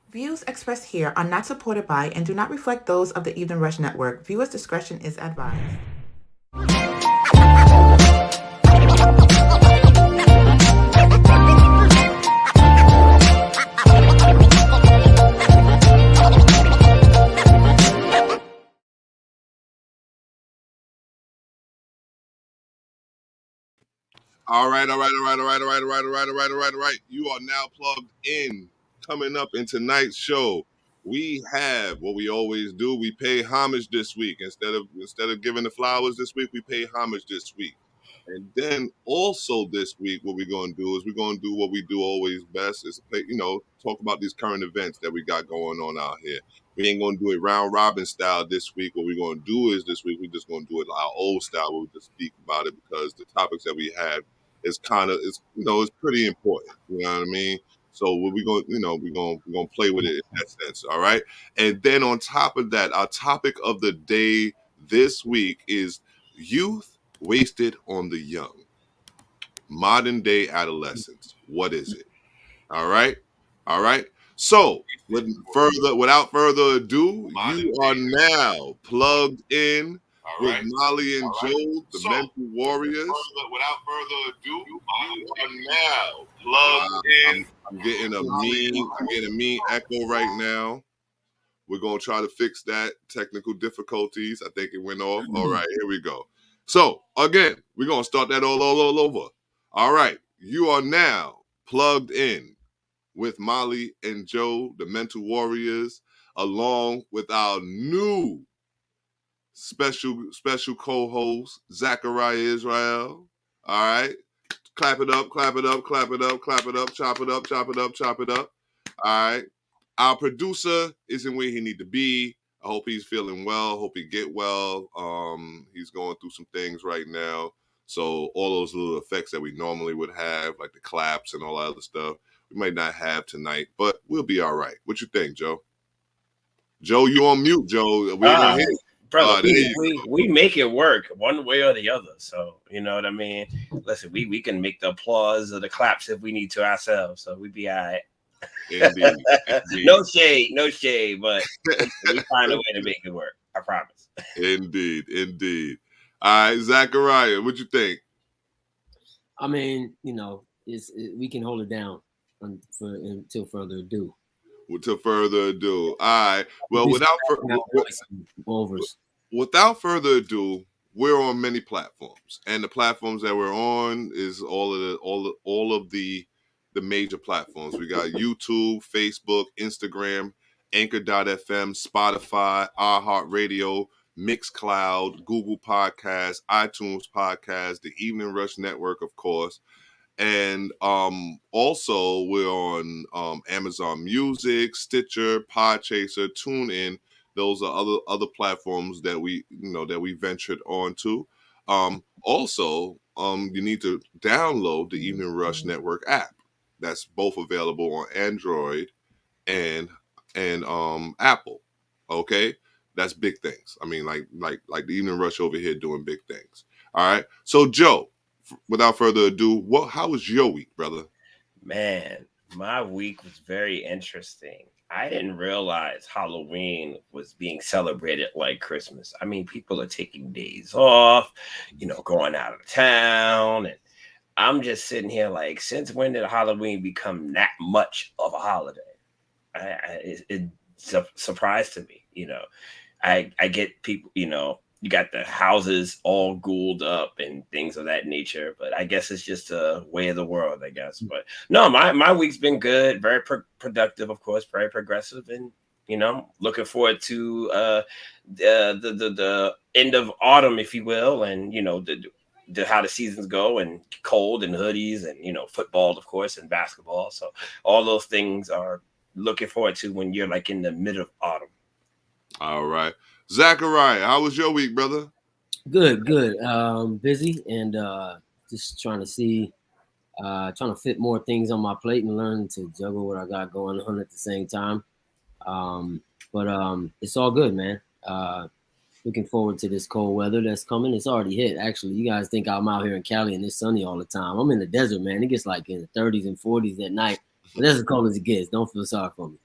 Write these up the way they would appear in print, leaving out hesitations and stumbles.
Views expressed here are not supported by and do not reflect those of the Evening Rush Network. Viewers' discretion is advised. All right, all right, all right, all right, all right, all right, all right, all right, all right, all right. You are now plugged in. Coming up in tonight's show, we have what we always do. We pay homage this week. Instead of giving the flowers this week, we pay homage this week. And then also this week, what we're gonna do is we're gonna do what we do always best is play, talk about these current events that we got going on out here. We ain't gonna do it round robin style this week. What we're gonna do is this week we're just gonna do it our old style where we just speak about it because the topics that we have is kind of it's pretty important. You know what I mean? So what we going we're gonna play with it in that sense. All right. And then on top of that, our topic of the day this week is youth wasted on the young. Modern day adolescence. What is it? All right. All right. So without further ado, you are now plugged in with Molly and Joe, the mental warriors. Without further ado, You are now plugged in. I'm getting a mean echo right now. We're gonna try to fix that. Technical difficulties. I think it went off. All right, here we go. So again, we're gonna start that all over. All right, you are now plugged in with Molly and Joe, the mental warriors, along with our new special co-host, Zachariah Israel. All right. Clap it up, clap it up, clap it up, clap it up, chop it up, chop it up, chop it up. All right. Our producer isn't where he need to be. I hope he's feeling well. Hope he get well. He's going through some things right now. So all those little effects that we normally would have, like the claps and all that other stuff, we might not have tonight, but we'll be all right. What you think, Joe? Joe, you on mute, Joe. We ain't gonna hear you. brother, we make it work one way or the other. So you know what I mean. Listen, we can make the applause or the claps if we need to ourselves. So we be all right. Indeed. No shade, but we find a way to make it work. I promise. Indeed. All right, Zachariah, what you think? I mean, we can hold it down until further ado. Until further ado. All right. Well, without further ado, we're on many platforms, and the platforms that we're on is all of the major platforms. We got YouTube, Facebook, Instagram, Anchor.fm, Spotify, iHeartRadio, Mixcloud, Google Podcasts, iTunes Podcasts, the Evening Rush Network, of course. And also we're on Amazon Music, Stitcher, Podchaser, TuneIn. Those are other platforms that we ventured onto. Also, you need to download the Evening Rush Network app. That's both available on Android and Apple. Okay, that's big things. I mean, like the Evening Rush over here doing big things. All right. So Joe, without further ado, how was your week, brother? Man, my week was very interesting. I didn't realize Halloween was being celebrated like Christmas. I mean, people are taking days off, going out of town. And I'm just sitting here like, since when did Halloween become that much of a holiday? It's a surprise to me. I get people, you got the houses all ghouled up and things of that nature, but I guess it's just a way of the world, I guess. But no, my week's been good, very productive, of course, very progressive, and looking forward to the end of autumn, if you will, and the how the seasons go, and cold and hoodies, and football, of course, and basketball. So all those things are looking forward to when you're like in the middle of autumn. All right. Zachariah, how was your week, brother? Good. Busy and just trying to fit more things on my plate and learn to juggle what I got going on at the same time. But it's all good, man. Looking forward to this cold weather that's coming. It's already hit. Actually, you guys think I'm out here in Cali and it's sunny all the time. I'm in the desert, man. It gets like in the 30s and 40s at night. But that's as cold as it gets. Don't feel sorry for me.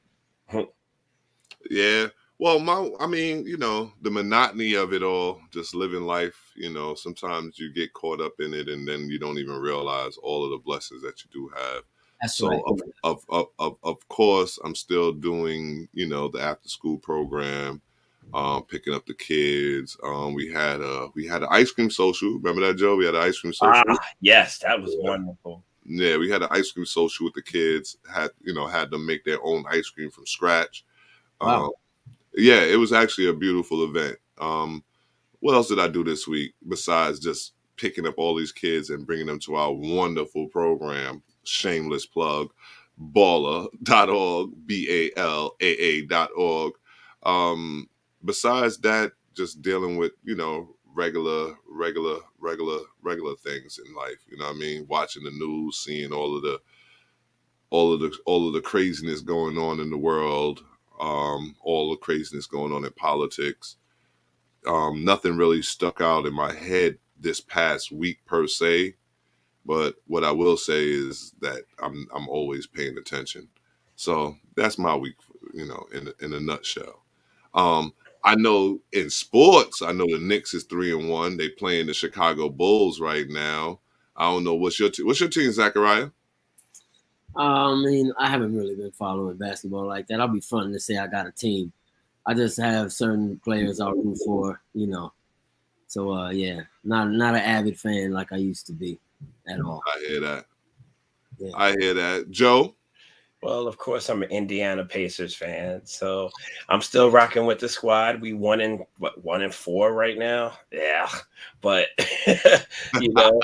Yeah. Well, I mean, the monotony of it all, just living life, sometimes you get caught up in it and then you don't even realize all of the blessings that you do have. That's So right. of course, I'm still doing, the after school program, picking up the kids. We had an ice cream social. Remember that, Joe? We had an ice cream social. Yes, that was wonderful. Yeah, we had an ice cream social with the kids. Had them make their own ice cream from scratch. Wow. Yeah, it was actually a beautiful event. What else did I do this week besides just picking up all these kids and bringing them to our wonderful program? Shameless plug, baller.org, BALAA.org. Besides that, just dealing with, regular things in life. You know what I mean? Watching the news, seeing all of the craziness going on in the world, all the craziness going on in politics. Nothing really stuck out in my head this past week per se, but what I will say is that I'm always paying attention. So that's my week, in a nutshell. I know in sports, I know the Knicks is 3-1. They playing the Chicago Bulls right now. I don't know what's your team, Zachariah. I mean, I haven't really been following basketball like that. I'll be fronting to say I got a team. I just have certain players I root for, So yeah, not an avid fan like I used to be at all. I hear that. Yeah. I hear that. Joe? Well, of course, I'm an Indiana Pacers fan, so I'm still rocking with the squad. We 1-4 right now. Yeah, but you know,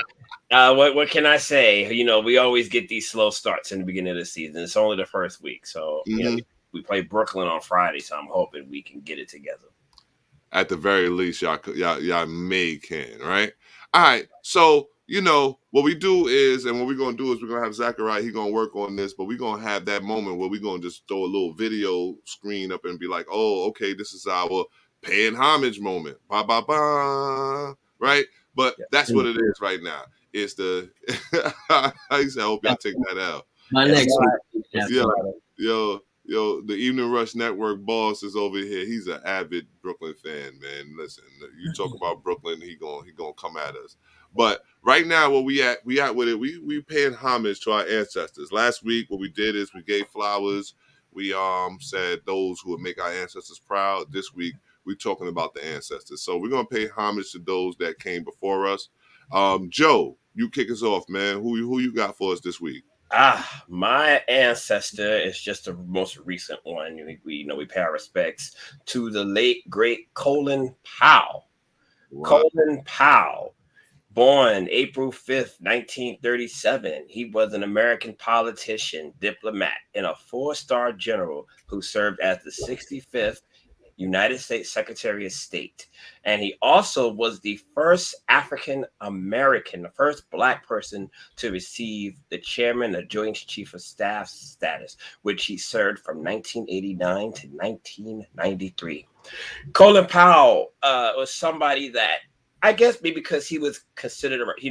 what can I say? We always get these slow starts in the beginning of the season. It's only the first week, so we play Brooklyn on Friday, so I'm hoping we can get it together. At the very least, y'all may can, right? All right. So, what we do is, and what we're going to do is we're going to have Zachariah, he's going to work on this, but we're going to have that moment where we're going to just throw a little video screen up and be like, oh, okay, this is our paying homage moment. Ba, ba, ba. Right? But that's what it is right now. It's the, I hope y'all take that out. My next week. Yo, the Evening Rush Network boss is over here. He's an avid Brooklyn fan, man. Listen, you talk about Brooklyn, he gonna come at us. But right now, where we at with it. We paying homage to our ancestors. Last week, what we did is we gave flowers. We said those who would make our ancestors proud. This week, we're talking about the ancestors. So we're gonna pay homage to those that came before us. Joe, you kick us off, man. Who you got for us this week? My ancestor is just the most recent one. We pay our respects to the late great Colin Powell. What? Colin Powell, born April 5th, 1937. He was an American politician, diplomat, and a four-star general who served as the 65th United States Secretary of State. And he also was the first African American, the first Black person to receive the Chairman of Joint Chief of Staff status, which he served from 1989 to 1993. Colin Powell was somebody that, I guess maybe because he was considered, he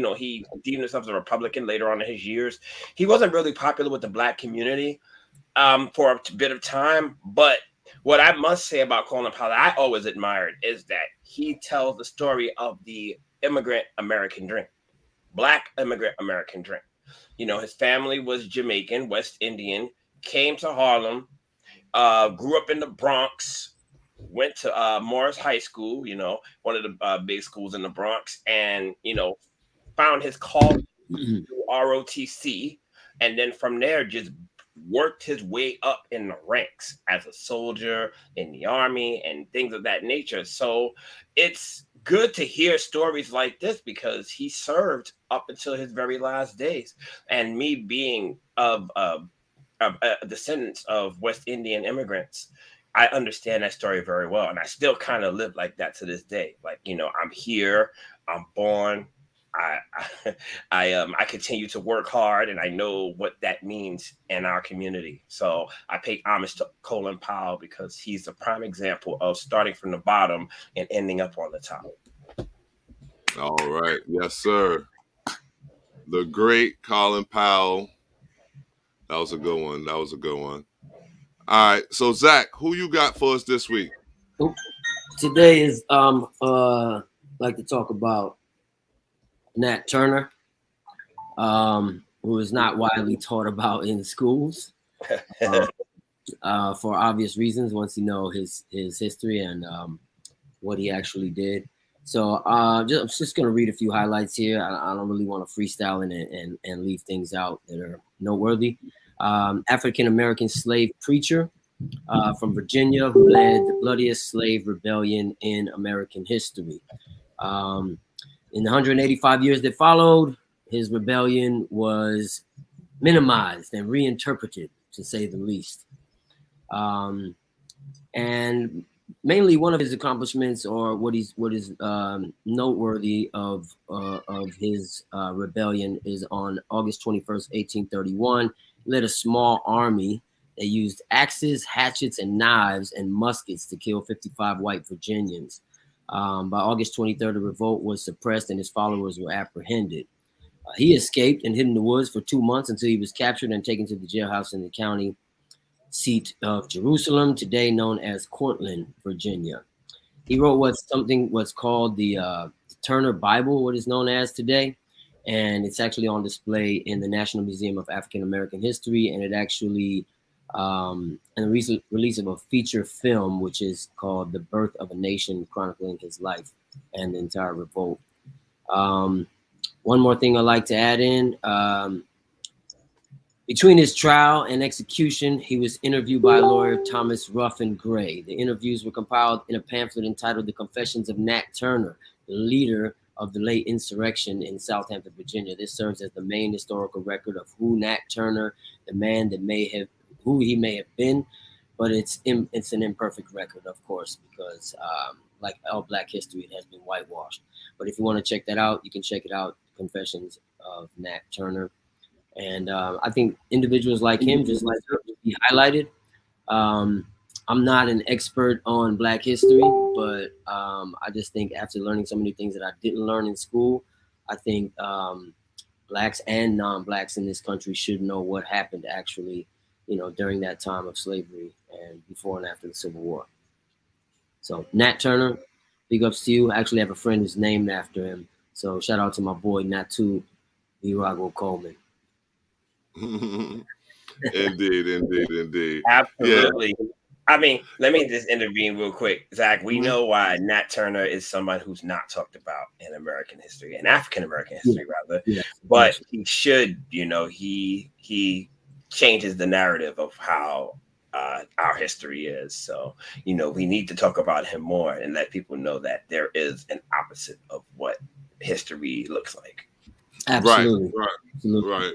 deemed himself as a Republican later on in his years. He wasn't really popular with the Black community for a bit of time, but what I must say about Colin Powell that I always admired is that he tells the story of the immigrant American dream, Black immigrant American dream. His family was Jamaican, West Indian, came to Harlem, grew up in the Bronx, went to Morris High School, one of the big schools in the Bronx, and, found his call to ROTC. And then from there, just worked his way up in the ranks as a soldier in the army and things of that nature. So it's good to hear stories like this because he served up until his very last days. And me being of descendants of West Indian immigrants, I understand that story very well. And I still kind of live like that to this day. Like, I'm here, I'm born, I continue to work hard, and I know what that means in our community. So I pay homage to Colin Powell because he's a prime example of starting from the bottom and ending up on the top. All right, yes, sir. The great Colin Powell. That was a good one. All right. So Zach, who you got for us this week? Today is like to talk about Nat Turner, who is not widely taught about in schools for obvious reasons. Once you know his history and what he actually did. So I'm just going to read a few highlights here. I don't really want to freestyle and leave things out that are noteworthy. African-American slave preacher from Virginia who led the bloodiest slave rebellion in American history. In the 185 years that followed, his rebellion was minimized and reinterpreted, to say the least. And mainly one of his accomplishments, or what is noteworthy of his rebellion, is on August 21st, 1831. He led a small army that used axes, hatchets, and knives and muskets to kill 55 white Virginians. By August 23rd, the revolt was suppressed and his followers were apprehended. He escaped and hid in the woods for 2 months until he was captured and taken to the jailhouse in the county seat of Jerusalem, today known as Cortland, Virginia. He wrote what's called the Turner Bible, what is known as today, and it's actually on display in the National Museum of African American History, and it actually and the recent release of a feature film, which is called The Birth of a Nation, chronicling his life and the entire revolt. One more thing I'd like to add in. Between his trial and execution, he was interviewed by lawyer Thomas Ruffin Gray. The interviews were compiled in a pamphlet entitled The Confessions of Nat Turner, the leader of the late insurrection in Southampton, Virginia. This serves as the main historical record of who Nat Turner, the man that who he may have been, but it's an imperfect record, of course, because like all Black history, it has been whitewashed. But if you want to check that out, you can check it out, Confessions of Nat Turner. And I think individuals like him, just like he highlighted. I'm not an expert on Black history, but I just think after learning so many things that I didn't learn in school, I think Blacks and non-Blacks in this country should know what happened actually, during that time of slavery and before and after the Civil War. So Nat Turner, big ups to you. I actually have a friend who's named after him. So shout out to my boy Natu Virago Coleman. Indeed. Absolutely. Yeah. I mean, let me just intervene real quick. Zach, we know why Nat Turner is someone who's not talked about in American history, in African American history, rather. Yeah. But he should, he changes the narrative of how our history is. So, we need to talk about him more and let people know that there is an opposite of what history looks like. Absolutely. Right.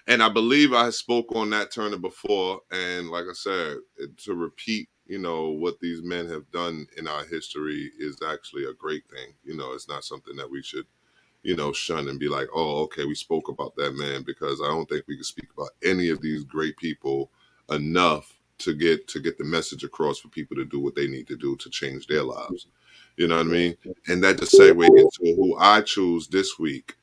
And I believe I spoke on Nat Turner before, and like I said, to repeat, what these men have done in our history is actually a great thing. It's not something that we should, shun and be like, oh, okay, we spoke about that man, because I don't think we can speak about any of these great people enough to get the message across for people to do what they need to do to change their lives. You know what I mean? And that just segues into who I choose this week.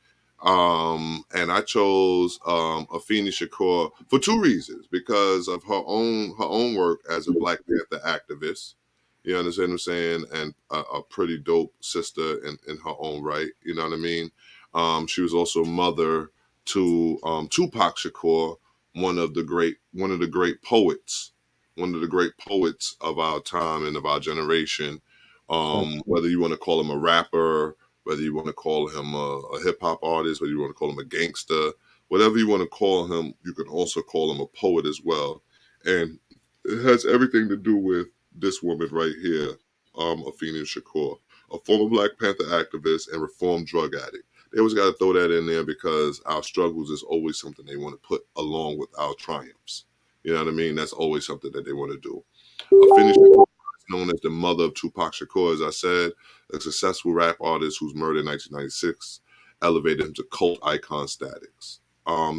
And I chose Afeni Shakur for two reasons: because of her own work as a Black Panther activist. You understand what I'm saying? And a pretty dope sister in her own right. You know what I mean? She was also mother to Tupac Shakur, one of the great poets of our time and of our generation. Whether you want to call him a rapper, whether you want to call him a hip-hop artist, whether you want to call him a gangster, whatever you want to call him, you can also call him a poet as well. And it has everything to do with this woman right here, Afeni Shakur, a former Black Panther activist and reformed drug addict. They always got to throw that in there because our struggles is always something they want to put along with our triumphs. You know what I mean? That's always something that they want to do. Afeni Shakur is known as the mother of Tupac Shakur, as I said, a successful rap artist whose murder in 1996 elevated him to cult icon status.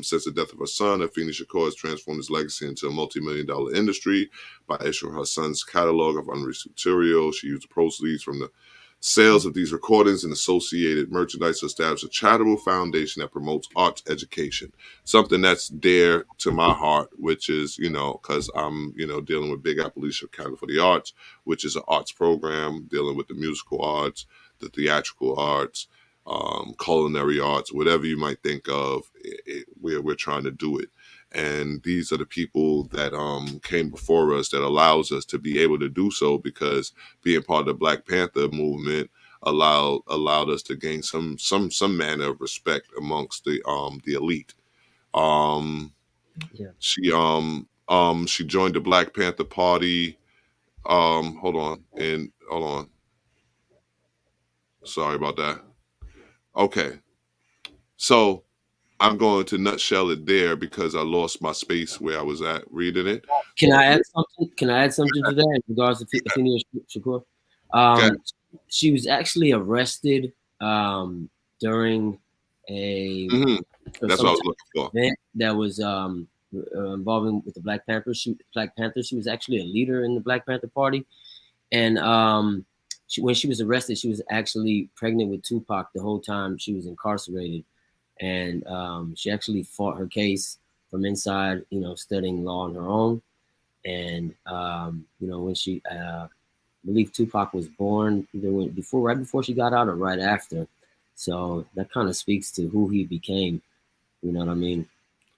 Since the death of her son, Afeni Shakur has transformed his legacy into a multi-million-dollar industry by issuing her son's catalog of unreleased material. She used the proceeds from the Sales of these recordings and associated merchandise establish a charitable foundation that promotes arts education, something that's dear to my heart, which is, because I'm, dealing with Big Apple Leadership Academy for the Arts, which is an arts program dealing with the musical arts, the theatrical arts, culinary arts, whatever you might think of, where we're trying to do it. And these are the people that came before us that allows us to be able to do so, because being part of the Black Panther movement allowed us to gain some manner of respect amongst the elite. She joined the Black Panther Party. Hold on. Sorry about that. Okay. So I'm going to nutshell it there because I lost my space where I was at reading it. Can I add something? Can I add something to that in regards to Afeni Shakur? She was actually arrested during a that's what I was looking for. Event that was involving with the Black Panther. She was actually a leader in the Black Panther Party, and when she was arrested, she was actually pregnant with Tupac the whole time she was incarcerated. And she actually fought her case from inside, studying law on her own. And when she, I believe Tupac was born either right before she got out or right after. So that kind of speaks to who he became. You know what I mean?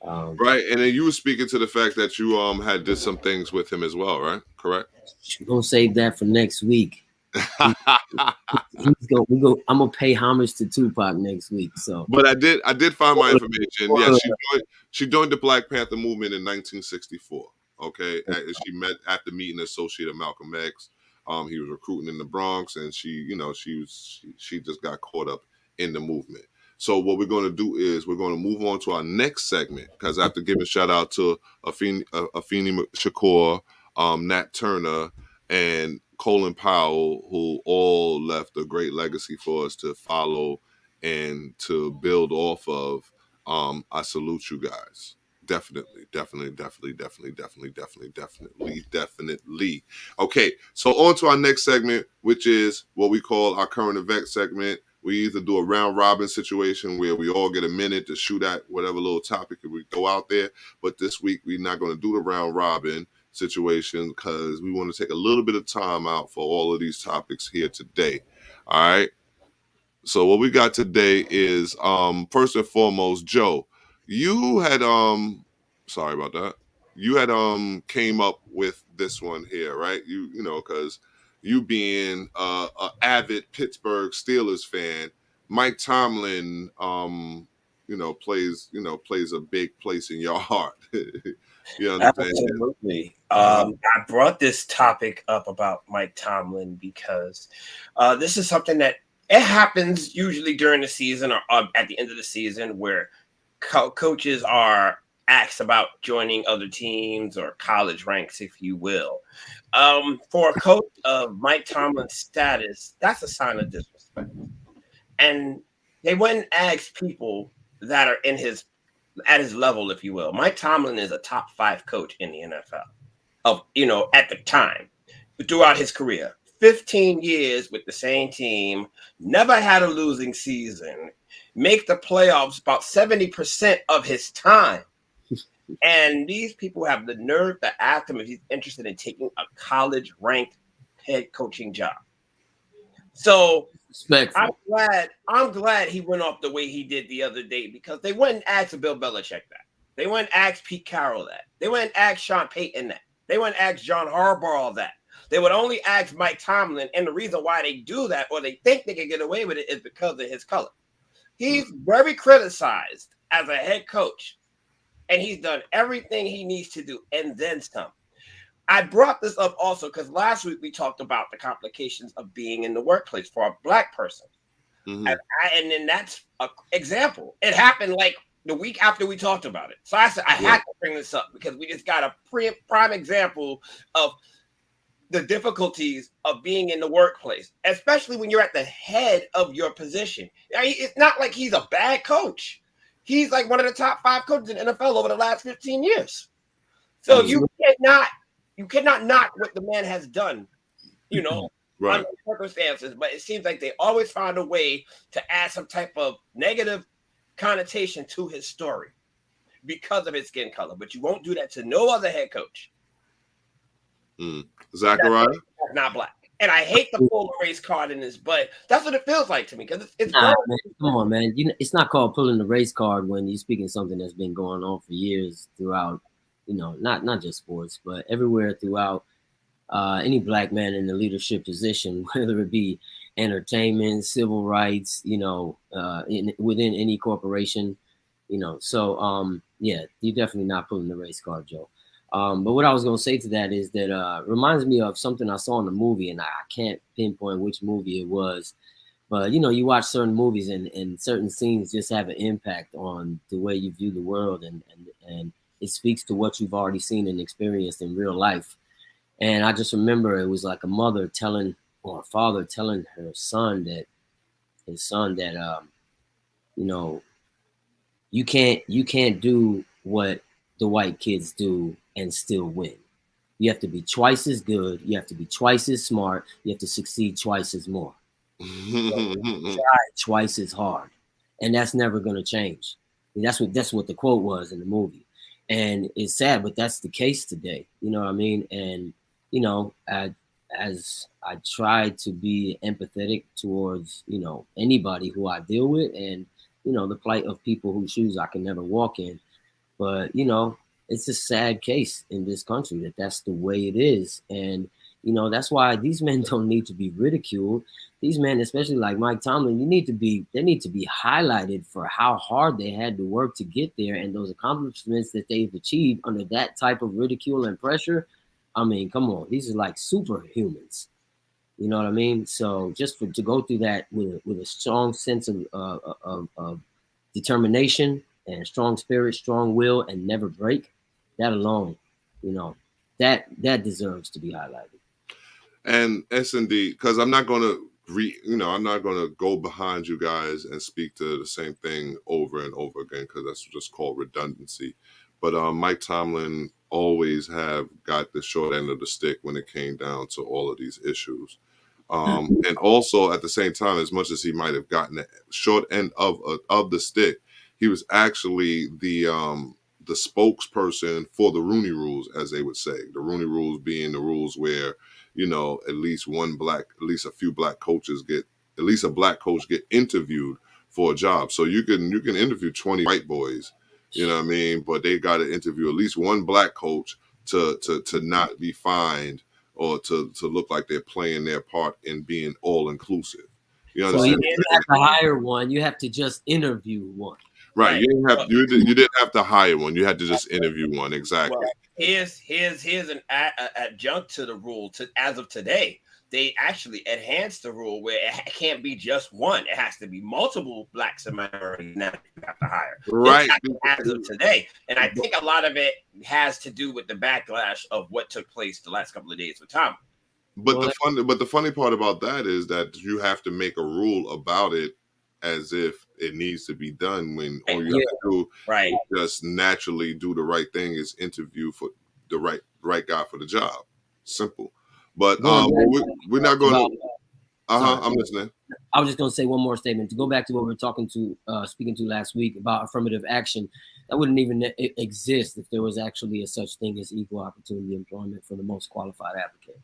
Right. And then you were speaking to the fact that you had did some things with him as well, right? Correct. We're gonna save that for next week. I'm gonna pay homage to Tupac next week. So, but I did find my information. Yeah, she joined the Black Panther movement in 1964. Okay, she met at the meeting associate of Malcolm X. He was recruiting in the Bronx, and she just got caught up in the movement. So what we're going to do is we're going to move on to our next segment, because I have to give a shout out to Afeni Shakur, Nat Turner, and Colin Powell, who all left a great legacy for us to follow and to build off of. I salute you guys. Definitely. Okay, so on to our next segment, which is what we call our current event segment. We either do a round robin situation where we all get a minute to shoot at whatever little topic we go out there. But this week, we're not going to do the round robin situation because we want to take a little bit of time out for all of these topics here today. All right. So what we got today is first and foremost, Joe, you had sorry about that. You had came up with this one here, right? You know, because you being an avid Pittsburgh Steelers fan, Mike Tomlin plays a big place in your heart. You understand? Absolutely. I brought this topic up about Mike Tomlin because this is something that it happens usually during the season or at the end of the season where coaches are asked about joining other teams or college ranks, if you will. For a coach of Mike Tomlin's status, that's a sign of disrespect. And they wouldn't ask people that are at his level, if you will. Mike Tomlin is a top 5 coach in the NFL at the time, throughout his career. 15 years with the same team, never had a losing season, make the playoffs about 70% of his time. And these people have the nerve to ask him if he's interested in taking a college-ranked head coaching job. So I'm glad he went off the way he did the other day, because they wouldn't ask Bill Belichick that. They wouldn't ask Pete Carroll that. They wouldn't ask Sean Payton that. They wouldn't ask John Harbaugh that. They would only ask Mike Tomlin, and the reason why they do that, or they think they can get away with it, is because of his color. He's very criticized as a head coach, and he's done everything he needs to do, and then some. I brought this up also because last week we talked about the complications of being in the workplace for a Black person. Mm-hmm. And then that's an example. It happened like the week after we talked about it. So I said, I had to bring this up because we just got a prime example of the difficulties of being in the workplace, especially when you're at the head of your position. It's not like he's a bad coach. He's like one of the top 5 coaches in the NFL over the last 15 years. So you cannot knock what the man has done, Right. under circumstances, but it seems like they always find a way to add some type of negative connotation to his story because of his skin color. But you won't do that to no other head coach. Zachariah? That's not black. And I hate the full race card in this, but that's what it feels like to me because it's Nah, man, come on, man. It's not called pulling the race card when you're speaking something that's been going on for years throughout, not just sports, but everywhere throughout. Any black man in the leadership position, whether it be entertainment, civil rights, within any corporation, So yeah, you're definitely not pulling the race card, Joe. But what I was gonna say to that is that reminds me of something I saw in the movie, and I can't pinpoint which movie it was. But you watch certain movies and certain scenes just have an impact on the way you view the world, and it speaks to what you've already seen and experienced in real life. And I just remember it was like a mother telling or a father telling her son that you know, you can't do what the white kids do and still win. You have to be twice as good. You have to be twice as smart. You have to succeed twice as more. Try twice as hard, and that's never going to change. And that's what the quote was in the movie, and it's sad, but that's the case today. You know what I mean? And as I try to be empathetic towards anybody who I deal with, and the plight of people whose shoes I can never walk in, but it's a sad case in this country that's the way it is, and that's why these men don't need to be ridiculed. These men, especially like Mike Tomlin, they need to be highlighted for how hard they had to work to get there, and those accomplishments that they've achieved under that type of ridicule and pressure. I mean, come on, these are like superhumans. You know what I mean? So just to go through that with a strong sense of determination and strong spirit, strong will, and never break, that alone, that deserves to be highlighted. And S&D, because I'm not going to I'm not going to go behind you guys and speak to the same thing over and over again, because that's just called redundancy. But Mike Tomlin always have got the short end of the stick when it came down to all of these issues. And also at the same time, as much as he might have gotten the short end of the stick, he was actually the spokesperson for the Rooney Rules, as they would say. The Rooney Rules being the rules where at least a few black coaches at least a black coach get interviewed for a job. So you can interview 20 white boys, you know what I mean, but they got to interview at least one black coach to not be fined, or to look like they're playing their part in being all inclusive. You understand? So you didn't have to hire one; you have to just interview one. Right. You didn't have to hire one. You had to just interview one. Exactly. Well, here's an adjunct to the rule. As of today, they actually enhanced the rule where it can't be just one. It has to be multiple blacks and minorities now you have to hire. Right. As of today. And I think a lot of it has to do with the backlash of what took place the last couple of days with Tom. But the funny part about that is that you have to make a rule about it as if it needs to be done, when all you have to do is just naturally do the right thing, is interview for the right guy for the job. Simple. But we're not going to. I'm listening. I was just going to say one more statement to go back to what we were speaking to last week about affirmative action. That wouldn't even exist if there was actually a such thing as equal opportunity employment for the most qualified applicant.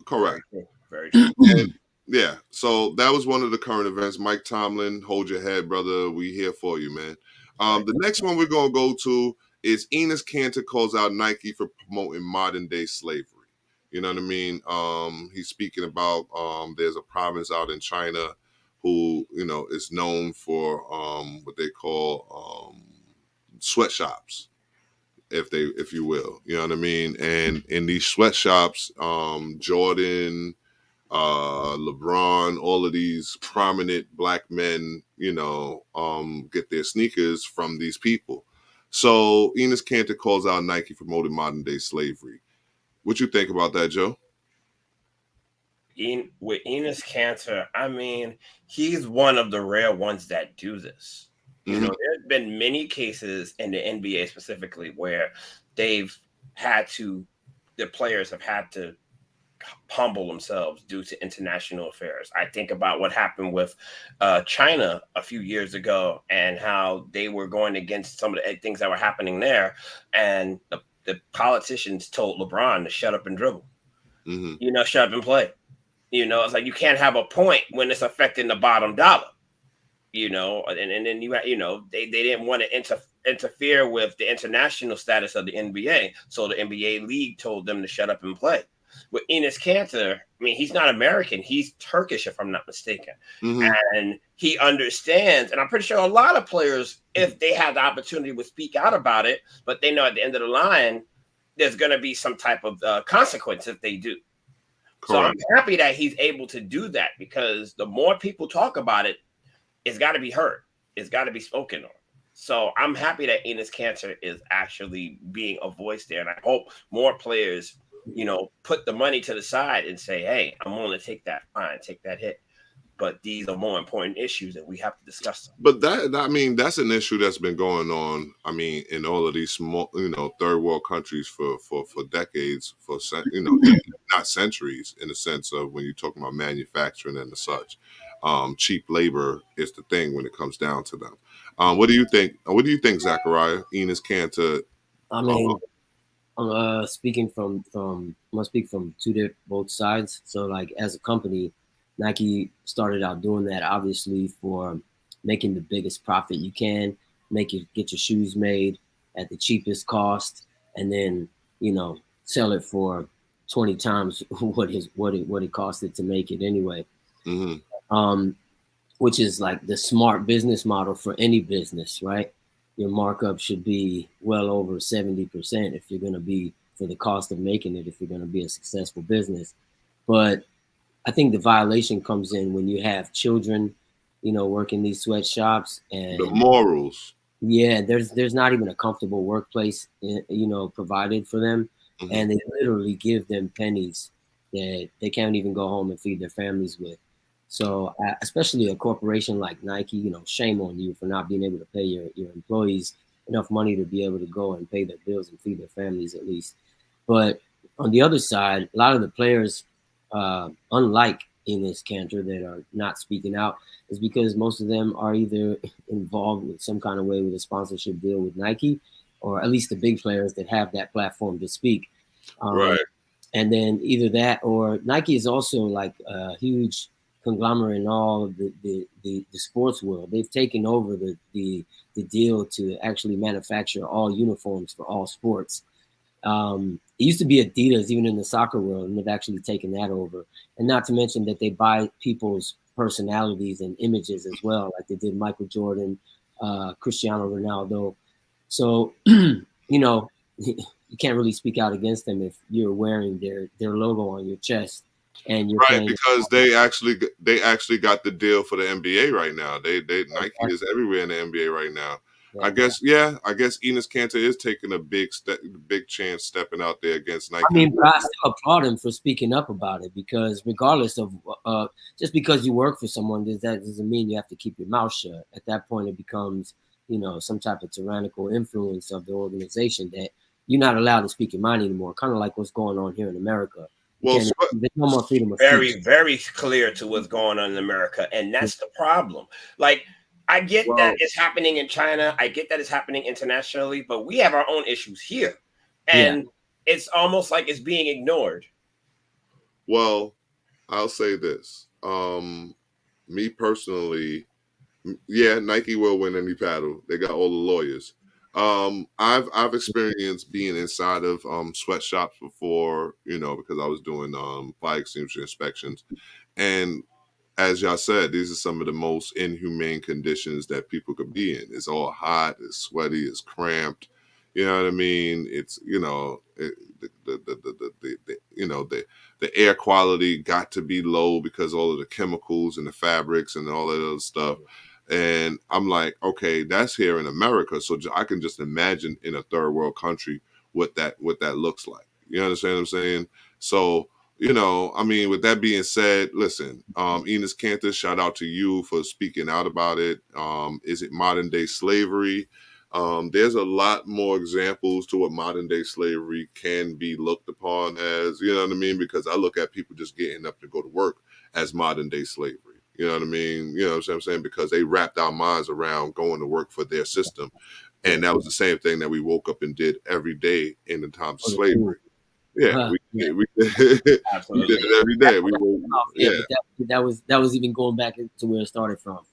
Correct. Very true. And, yeah, so that was one of the current events. Mike Tomlin, hold your head, brother. We here for you, man. The next one we're going to go to is Enes Kanter calls out Nike for promoting modern day slavery. You know what I mean? He's speaking about there's a province out in China who, is known for what they call sweatshops, if you will. You know what I mean? And in these sweatshops, Jordan, LeBron, all of these prominent black men, get their sneakers from these people. So Enes Kanter calls out Nike for promoting modern day slavery. What you think about that, Joe? With Enes Kanter, I mean, he's one of the rare ones that do this. Mm-hmm. There's been many cases in the NBA specifically where the players have had to humble themselves due to international affairs. I think about what happened with China a few years ago and how they were going against some of the things that were happening there, and the politicians told LeBron to shut up and dribble. Shut up and play. It's like you can't have a point when it's affecting the bottom dollar. And then they didn't want to interfere with the international status of the NBA, so the NBA league told them to shut up and play. With Enes Kanter, I mean, he's not American, he's Turkish, if I'm not mistaken, and he understands. And I'm pretty sure a lot of players, if they had the opportunity, would speak out about it, but they know at the end of the line, there's going to be some type of consequence if they do. Correct. So I'm happy that he's able to do that, because the more people talk about it, it's got to be heard. It's got to be spoken on. So I'm happy that Enes Kanter is actually being a voice there. And I hope more players, put the money to the side and say, hey, I'm willing to take that fine, take that hit. But these are more important issues that we have to discuss them. But that's an issue that's been going on, in all of these small, third world countries for decades, not centuries, in the sense of when you're talking about manufacturing and the such. Cheap labor is the thing when it comes down to them. What do you think? What do you think, Zachariah? Enes Kanter. I mean, I'm speaking from I'm gonna speak from both sides. So, like, as a company, Nike started out doing that obviously for making the biggest profit you can, get your shoes made at the cheapest cost, and then sell it for 20 times what it costed to make it anyway. Which is like the smart business model for any business, right? Your markup should be well over 70% if you're going to be, for the cost of making it, if you're going to be a successful business. But I think the violation comes in when you have children, working these sweatshops, and the morals. Yeah, there's not even a comfortable workplace, provided for them, and they literally give them pennies that they can't even go home and feed their families with. So, especially a corporation like Nike, shame on you for not being able to pay your employees enough money to be able to go and pay their bills and feed their families at least. But on the other side, a lot of the players, unlike Enes Kanter, that are not speaking out, is because most of them are either involved with some kind of way with a sponsorship deal with Nike, or at least the big players that have that platform to speak. Right. And then either that, or Nike is also like a huge conglomerate in all of the sports world. They've taken over the deal to actually manufacture all uniforms for all sports. It used to be Adidas, even in the soccer world, and they've actually taken that over. And not to mention that they buy people's personalities and images as well, like they did Michael Jordan, Cristiano Ronaldo. So, you can't really speak out against them if you're wearing their logo on your chest. And you're right, because they actually got the deal for the NBA right now. Nike is everywhere in the NBA right now. I guess Enes Kanter is taking a big chance stepping out there against Nike. I mean, but I still applaud him for speaking up about it, because regardless of just because you work for someone, that doesn't mean you have to keep your mouth shut. At that point, it becomes some type of tyrannical influence of the organization that you're not allowed to speak your mind anymore. Kind of like what's going on here in America. Well, there's no more freedom of speech. Very, very clear to what's going on in America, and that's the problem. Like, I get that it's happening in China. I get that it's happening internationally, but we have our own issues here, and it's almost like it's being ignored. Well, I'll say this: me personally, Nike will win any battle. They got all the lawyers. I've experienced being inside of sweatshops before, because I was doing fire extinguisher inspections, and as y'all said, these are some of the most inhumane conditions that people could be in. It's all hot, it's sweaty, it's cramped. You know what I mean? It's the air quality got to be low because all of the chemicals and the fabrics and all that other stuff. And I'm like, okay, that's here in America, so I can just imagine in a third world country what that looks like. You understand what I'm saying? So, with that being said, listen, Enes Kanter, shout out to you for speaking out about it. Is it modern day slavery? There's a lot more examples to what modern day slavery can be looked upon as, you know what I mean? Because I look at people just getting up to go to work as modern day slavery. You know what I mean? You know what I'm saying? Because they wrapped our minds around going to work for their system. And that was the same thing that we woke up and did every day in the times of slavery. Yeah, we Yeah. did. We did Absolutely. it every day. We were, Yeah, yeah. but that was even going back to where it started from.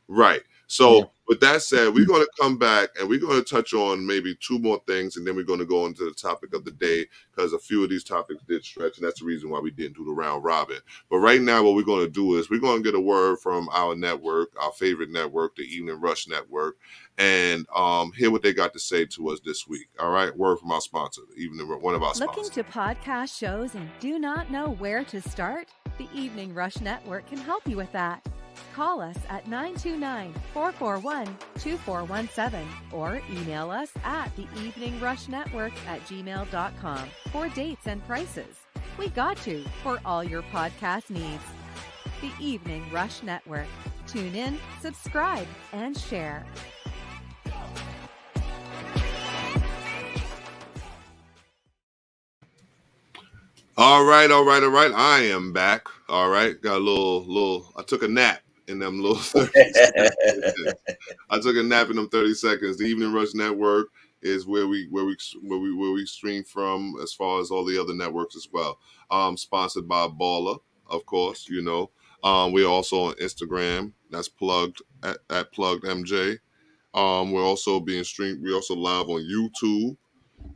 Right. So Yeah. with that said, we're going to come back and we're going to touch on maybe two more things, and then we're going to go into the topic of the day because a few of these topics did stretch, and that's the reason why we didn't do the round robin. But right now, what we're going to do is we're going to get a word from our network, our favorite network, the Evening Rush Network, and hear what they got to say to us this week. All right, word from our sponsor, one of our sponsors. Looking to podcast shows and do not know where to start? The Evening Rush Network can help you with that. Call us at 929-441-2417 or email us at theeveningrushnetwork@gmail.com for dates and prices. We got you for all your podcast needs. The Evening Rush Network. Tune in, subscribe, and share. All right. I am back. All right. Got a little, I took a nap in them little 30 seconds. I took a nap in them 30 seconds. The Evening Rush Network is where we stream from, as far as all the other networks as well. Sponsored by Baller, of course, you know. We're also on Instagram. That's plugged at plugged MJ. We're also being streamed. We're also live on YouTube,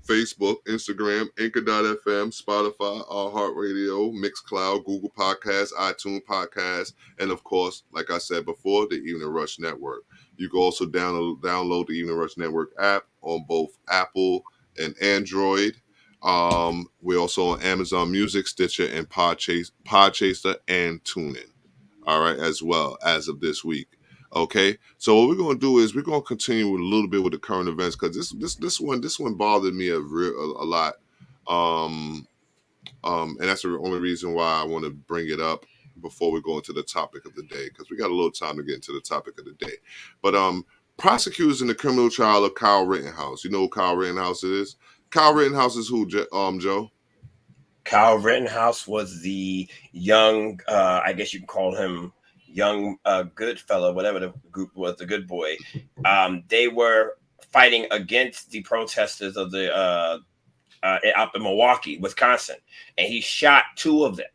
Facebook, Instagram, Anchor.fm, Spotify, iHeartRadio, Mixcloud, Google Podcasts, iTunes Podcasts, and of course, like I said before, the Evening Rush Network. You can also download the Evening Rush Network app on both Apple and Android. We're also on Amazon Music, Stitcher, and Podchaser, and TuneIn. All right, as well as of this week. Okay, so what we're going to do is we're going to continue with a little bit with the current events, because this one bothered me a lot, and that's the only reason why I want to bring it up before we go into the topic of the day, because we got a little time to get into the topic of the day. But prosecutors in the criminal trial of Kyle Rittenhouse. You know who Kyle Rittenhouse is? Kyle Rittenhouse is who, Joe? Kyle Rittenhouse was the young, I guess you can call him young good fellow, whatever the group was, the good boy. They were fighting against the protesters of the out in Milwaukee, Wisconsin, and he shot two of them.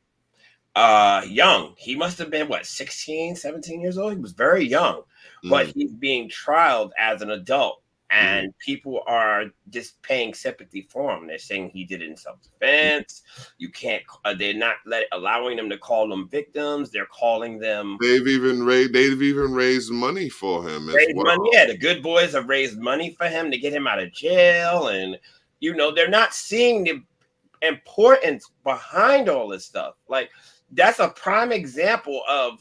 Young, he must have been 16, 17 years old. He was very young, but he's being trialed as an adult, and people are just paying sympathy for him. They're saying he did it in self-defense. You can't. They're not allowing them to call them victims. They're calling them. They've even raised money for him as well. Money, yeah, the good boys have raised money for him to get him out of jail, and they're not seeing the importance behind all this stuff. Like, that's a prime example of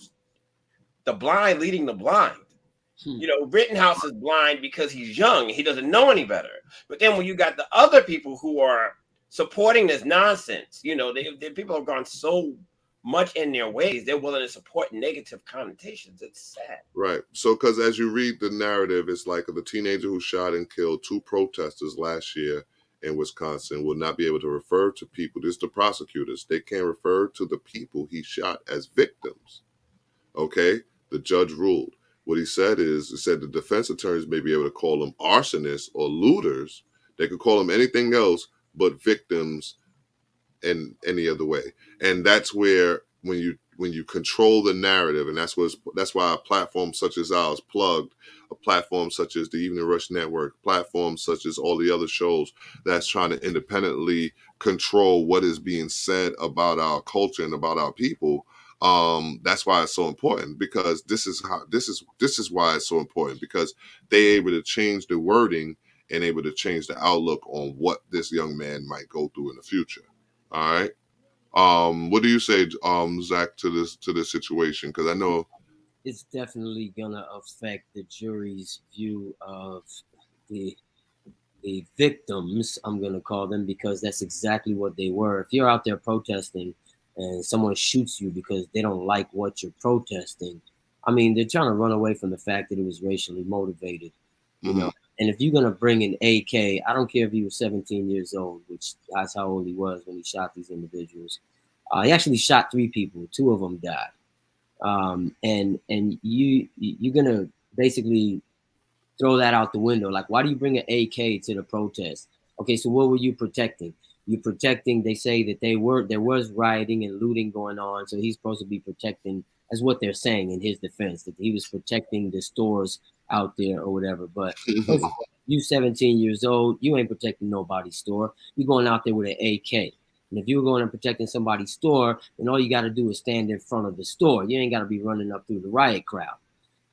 the blind leading the blind. Rittenhouse is blind because he's young. He doesn't know any better. But then when you got the other people who are supporting this nonsense, the people have gone so much in their ways, they're willing to support negative connotations. It's sad. Right. So, because as you read the narrative, it's like the teenager who shot and killed two protesters last year in Wisconsin will not be able to refer to people. This is the prosecutors. They can't refer to the people he shot as victims. Okay? The judge ruled. What he said the defense attorneys may be able to call them arsonists or looters. They could call them anything else but victims in any other way. And that's where when you control the narrative, and that's why a platform such as ours, Plugged, a platform such as the Evening Rush Network, platforms such as all the other shows that's trying to independently control what is being said about our culture and about our people. That's why it's so important, because this is why it's so important, because they're able to change the wording and able to change the outlook on what this young man might go through in the future. All right. What do you say, Zach, to this situation? Because I know it's definitely gonna affect the jury's view of the victims, I'm gonna call them, because that's exactly what they were. If you're out there protesting and someone shoots you because they don't like what you're protesting, I mean, they're trying to run away from the fact that it was racially motivated, And if you're gonna bring an AK, I don't care if he was 17 years old, which that's how old he was when he shot these individuals. He actually shot 3 people. 2 of them died. And you're gonna basically throw that out the window. Like, why do you bring an AK to the protest? Okay, so what were you protecting? You're protecting. They say that there was rioting and looting going on, so he's supposed to be protecting. That's what they're saying in his defense, that he was protecting the stores out there or whatever. But first of all, you 17 years old, you ain't protecting nobody's store. You're going out there with an AK. And if you were going and protecting somebody's store, then all you got to do is stand in front of the store. You ain't got to be running up through the riot crowd,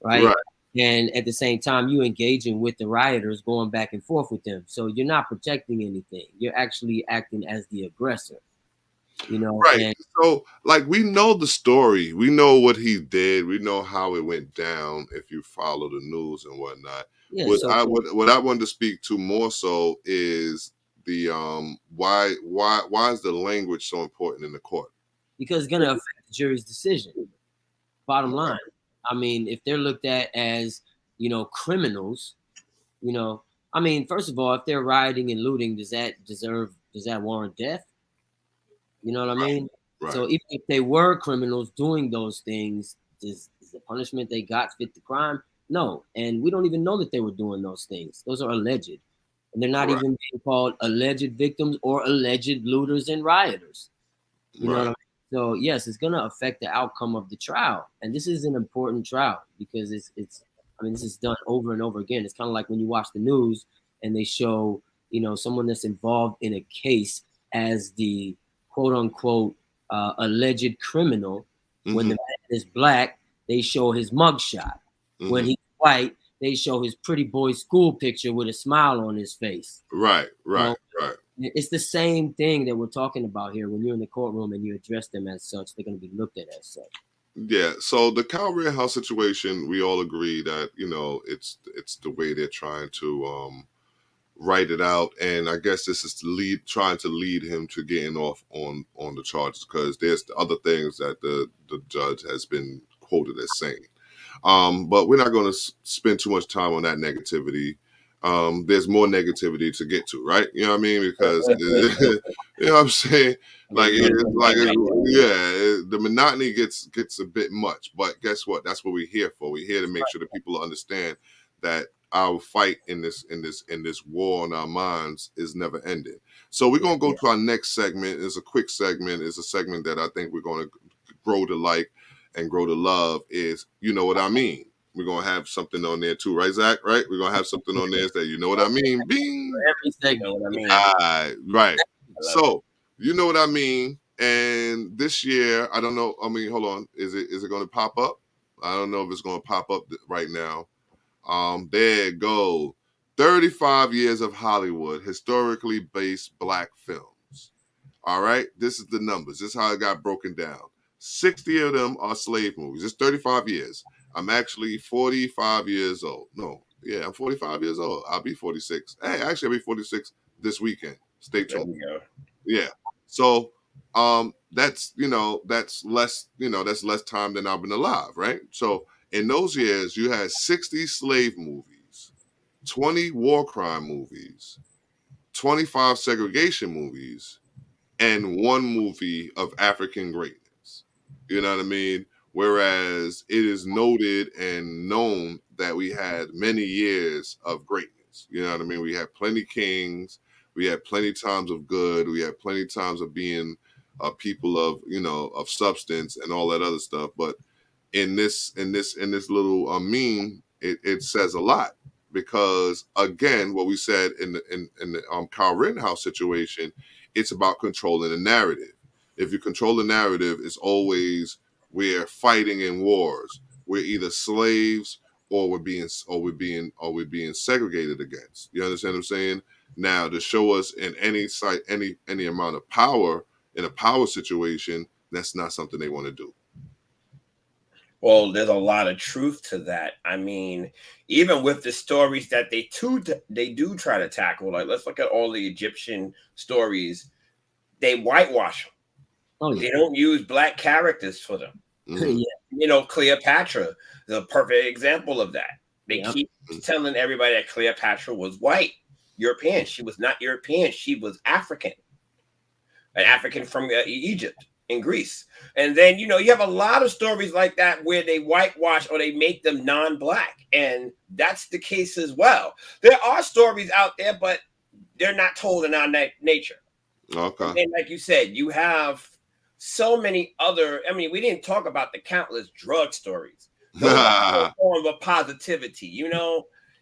right? And at the same time, you engaging with the rioters, going back and forth with them. So you're not protecting anything. You're actually acting as the aggressor, you know? Right. And so, like, we know the story. We know what he did. We know how it went down if you follow the news and whatnot. yeah, What so I wanted to speak to more so is the why is the language so important in the court? because it's going to affect the jury's decision. Bottom line. I mean, if they're looked at as, you know, criminals, you know, I mean, first of all, if they're rioting and looting, does that warrant death? You know what I mean? Right. So even if they were criminals doing those things, is the punishment they got fit the crime? No. And we don't even know that they were doing those things. Those are alleged. And they're not even being called alleged victims or alleged looters and rioters. You know what I mean? So yes, it's gonna affect the outcome of the trial. And this is an important trial because it's I mean, this is done over and over again. It's kind of like when you watch the news and they show, you know, someone that's involved in a case as the quote unquote alleged criminal. When the man is black, they show his mugshot. When he's white, they show his pretty boy school picture with a smile on his face. Right. It's the same thing that we're talking about here. When you're in the courtroom and you address them as such, they're going to be looked at as such. Yeah. So the Kyle Rittenhouse situation, we all agree that, you know, it's the way they're trying to write it out, and I guess this is trying to lead him to getting off on the charges, because there's other things that the judge has been quoted as saying. But we're not going to spend too much time on that negativity. There's more negativity to get to, right? You know what I mean? Because you know what I'm saying? The monotony gets a bit much. But guess what? That's what we're here for. We're here to make sure that people understand that our fight in this war on our minds is never ending. So we're gonna go to our next segment. It's a quick segment. It's a segment that I think we're gonna grow to like and grow to love. Is You Know What I Mean? We're gonna have something on there too, right, Zach? Right? We're gonna have something on there that you know what I mean. Bing. Every segment, what I mean. Right. So you know what I mean. And this year, I don't know. I mean, hold on. Is it going to pop up? I don't know if it's going to pop up right now. There it goes. 35 years of Hollywood, historically based black films. All right, this is the numbers. This is how it got broken down. 60 of them are slave movies. It's 35 years. I'm actually 45 years old. No, yeah, I'm 45 years old. I'll be 46. Hey, actually, I'll be 46 this weekend. Stay tuned. Yeah. So, that's less time than I've been alive, right? So in those years, you had 60 slave movies, 20 war crime movies, 25 segregation movies, and 1 movie of African greatness. You know what I mean? Whereas it is noted and known that we had many years of greatness. You know what I mean? We had plenty kings. We had plenty times of good. We had plenty times of being people of, of substance and all that other stuff. But in this little meme, it says a lot, because again, what we said in the Kyle Rittenhouse situation, it's about controlling the narrative. If you control the narrative, it's always we're fighting in wars. We're either slaves or we're being segregated against. You understand what I'm saying? Now, to show us in any amount of power in a power situation, that's not something they want to do. Well, there's a lot of truth to that. I mean, even with the stories that they do try to tackle, like let's look at all the Egyptian stories. They whitewash them. Oh, yeah. They don't use black characters for them. Mm-hmm. Yeah. Cleopatra is a perfect example of that. They keep telling everybody that Cleopatra was white, European. She was not European. She was African, an African from Egypt in Greece. And then, you have a lot of stories like that where they whitewash or they make them non-black. And that's the case as well. There are stories out there, but they're not told in our nature. Okay. And like you said, you have so many other, we didn't talk about the countless drug stories. Those are a form of positivity,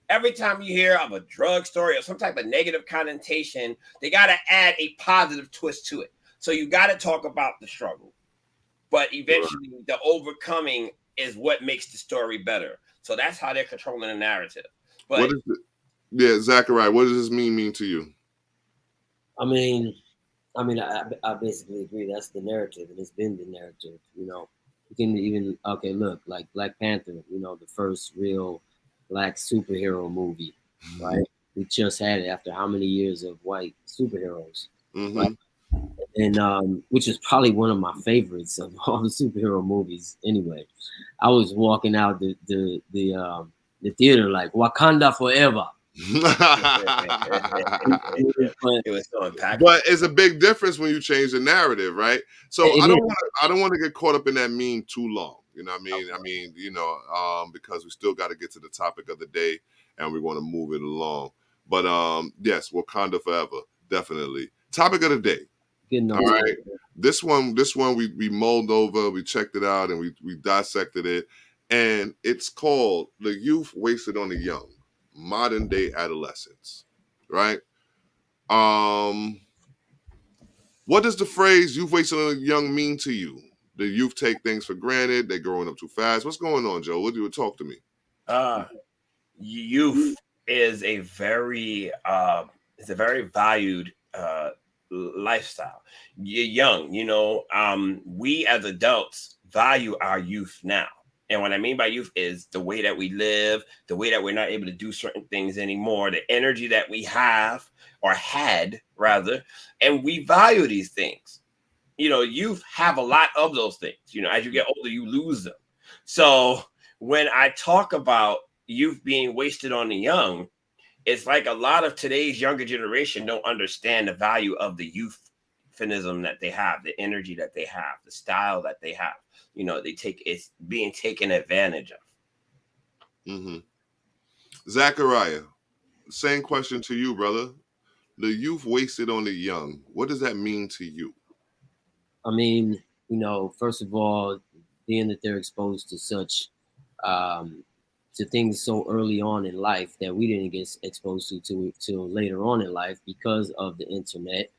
Every time you hear of a drug story or some type of negative connotation, they got to add a positive twist to it. So you got to talk about the struggle. But eventually, the overcoming is what makes the story better. So that's how they're controlling the narrative. But what is it? Yeah, Zachariah, what does this mean to you? I basically agree. That's the narrative, and it's been the narrative. You can even look like Black Panther. The first real Black superhero movie, right? We just had it after how many years of white superheroes, right? And which is probably one of my favorites of all the superhero movies. Anyway, I was walking out the theater like Wakanda forever. It was so impactful. But it's a big difference when you change the narrative, right? So I don't want to get caught up in that meme too long. You know what I mean? Because we still got to get to the topic of the day and we want to move it along. But yes, Wakanda forever, definitely. Topic of the day. All right. This one we mulled over, we checked it out, and we dissected it. And it's called The Youth Wasted on the Young, Modern Day Adolescence. Right? What does the phrase "youth wasted on the young" mean to you? The youth take things for granted, they're growing up too fast. What's going on, Joe? What do you talk to me? Youth is a very valued lifestyle. You're young, we as adults value our youth now. And what I mean by youth is the way that we live, the way that we're not able to do certain things anymore, the energy that we have or had rather, and we value these things. Youth have a lot of those things. As you get older, you lose them. So when I talk about youth being wasted on the young, it's like a lot of today's younger generation don't understand the value of the youthanism that they have, the energy that they have, the style that they have. It's being taken advantage of. Zachariah, same question to you, brother. The youth wasted on the young. What does that mean to you? First of all, being that they're exposed to such to things so early on in life that we didn't get exposed to till later on in life because of the internet.